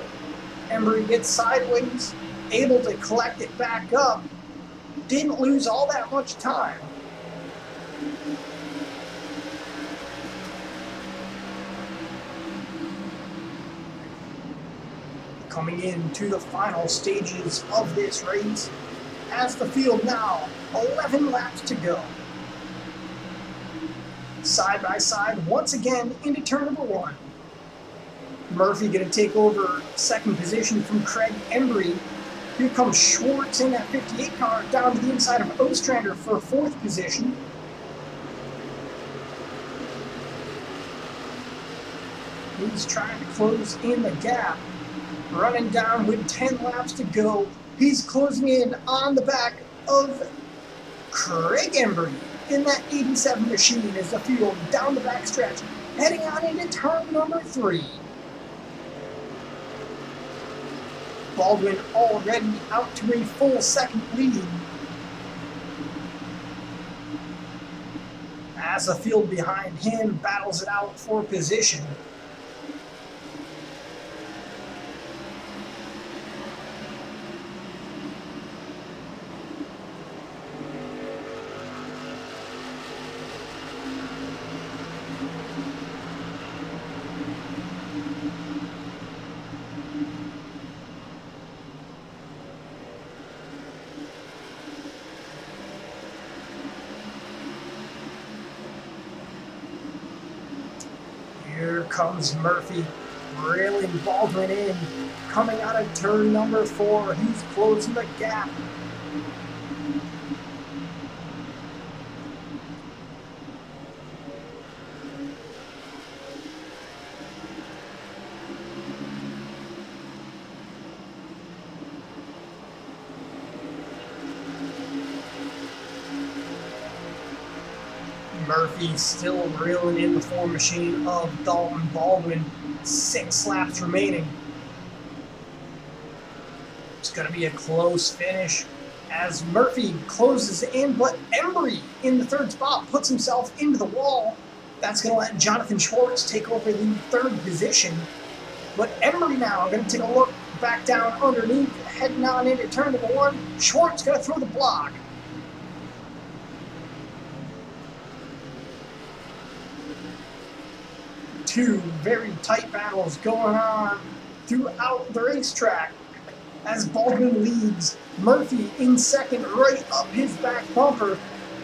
[SPEAKER 1] Embry gets sideways, able to collect it back up, didn't lose all that much time. Coming into the final stages of this race, as the field now, 11 laps to go. Side by side, once again, into turn number 1. Murphy going to take over second position from Craig Embry. Here comes Schwartz in that 58 car down to the inside of Ostrander for 4th position. He's trying to close in the gap. Running down with 10 laps to go. He's closing in on the back of Craig Embry in that 87 machine as the field down the backstretch, heading on into turn number 3. Baldwin already out to a full second lead. As the field behind him battles it out for position. Here comes Murphy, railing Baldwin in, coming out of turn number 4. He's closing the gap. Murphy still reeling in the form machine of Dalton Baldwin. 6 laps remaining. It's going to be a close finish as Murphy closes in, but Embry in the 3rd spot puts himself into the wall. That's going to let Jonathan Schwartz take over the 3rd position. But Embry now going to take a look back down underneath, heading on into turn number 1. Schwartz going to throw the block. Two very tight battles going on throughout the racetrack as Baldwin leads, Murphy in 2nd right up his back bumper,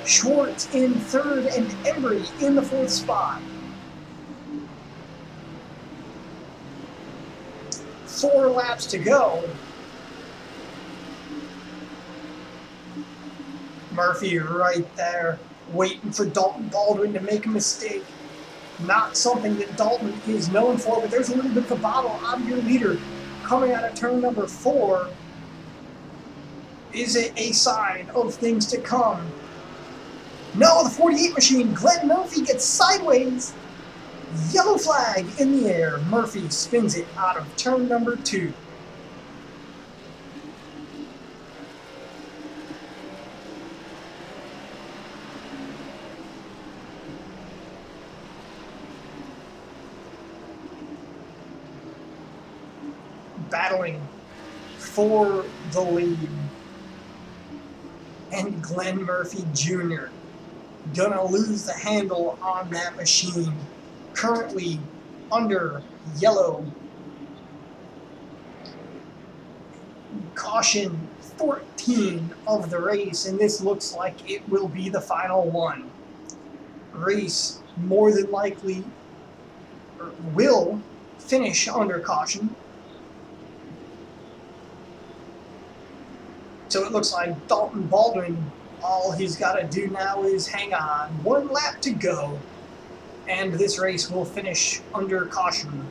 [SPEAKER 1] Schwartz in 3rd, and Embry in the 4th spot. 4 laps to go. Murphy right there, waiting for Dalton Baldwin to make a mistake. Not something that Dalton is known for, but there's a little bit of a bottle out of your leader coming out of turn number 4. Is it a sign of things to come? No, the 48 machine, Glenn Murphy gets sideways. Yellow flag in the air. Murphy spins it out of turn number 2. Battling for the lead. And Glenn Murphy Jr. gonna lose the handle on that machine. Currently under yellow. Caution 14 of the race, and this looks like it will be the final one. Race more than likely will finish under caution. So it looks like Dalton Baldwin, all he's got to do now is hang on. 1 lap to go, and this race will finish under caution.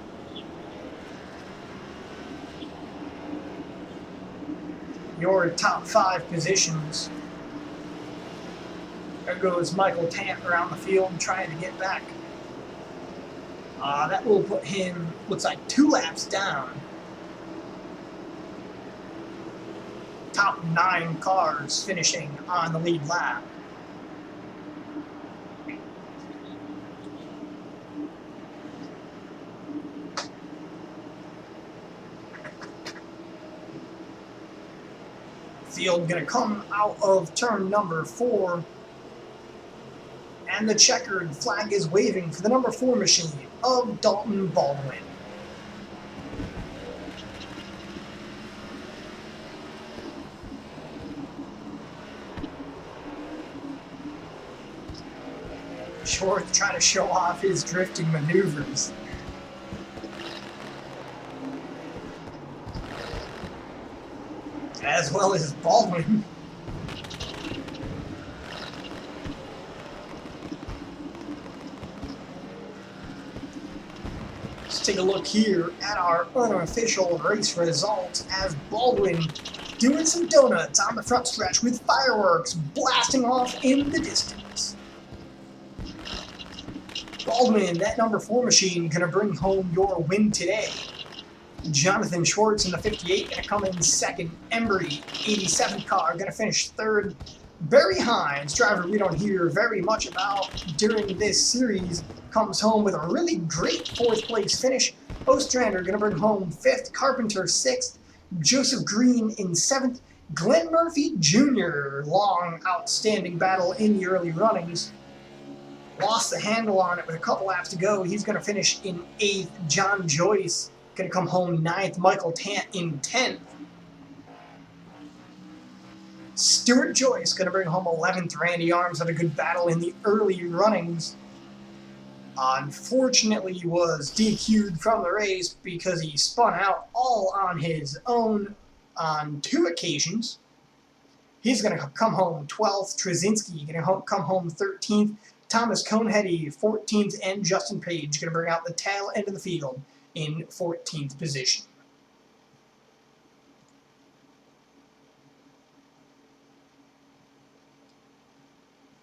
[SPEAKER 1] your top 5 positions. There goes Michael Tant around the field trying to get back. That will put him, looks like 2 laps down. Top 9 cars finishing on the lead lap. Field going to come out of turn number 4. And the checkered flag is waving for the number 4 machine of Dalton Baldwin. Short trying to show off his drifting maneuvers. As well as Baldwin. Let's take a look here at our unofficial race results as Baldwin doing some donuts on the front stretch with fireworks blasting off in the distance. Baldwin, that number 4 machine, gonna bring home your win today. Jonathan Schwartz in the 58 gonna come in second. Embry, 87 car, gonna finish third. Barry Hines, driver we don't hear very much about during this series, comes home with a really great 4th place finish. Ostrander gonna bring home 5th. Carpenter 6th. Joseph Green in 7th. Glenn Murphy Jr., long outstanding battle in the early runnings. Lost the handle on it with a couple laps to go. He's going to finish in 8th. John Joyce going to come home 9th. Michael Tant in 10th. Stuart Joyce going to bring home 11th. Randy Arms had a good battle in the early runnings. Unfortunately, he was DQ'd from the race because he spun out all on his own on 2 occasions. He's going to come home 12th. Trzynski going to come home 13th. Thomas Coneheady, 14th, and Justin Page going to bring out the tail end of the field in 14th position.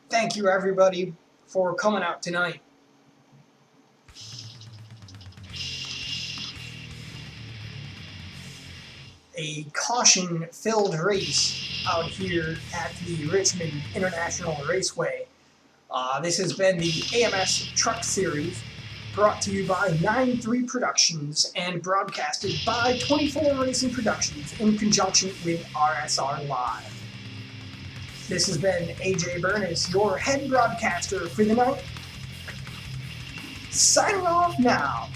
[SPEAKER 1] Thank you, everybody, for coming out tonight. A caution-filled race out here at the Richmond International Raceway. This has been the AMS Truck Series, brought to you by 9-3 Productions and broadcasted by 24 Racing Productions in conjunction with RSR Live. This has been AJ Burness, your head broadcaster for the night. Signing off now.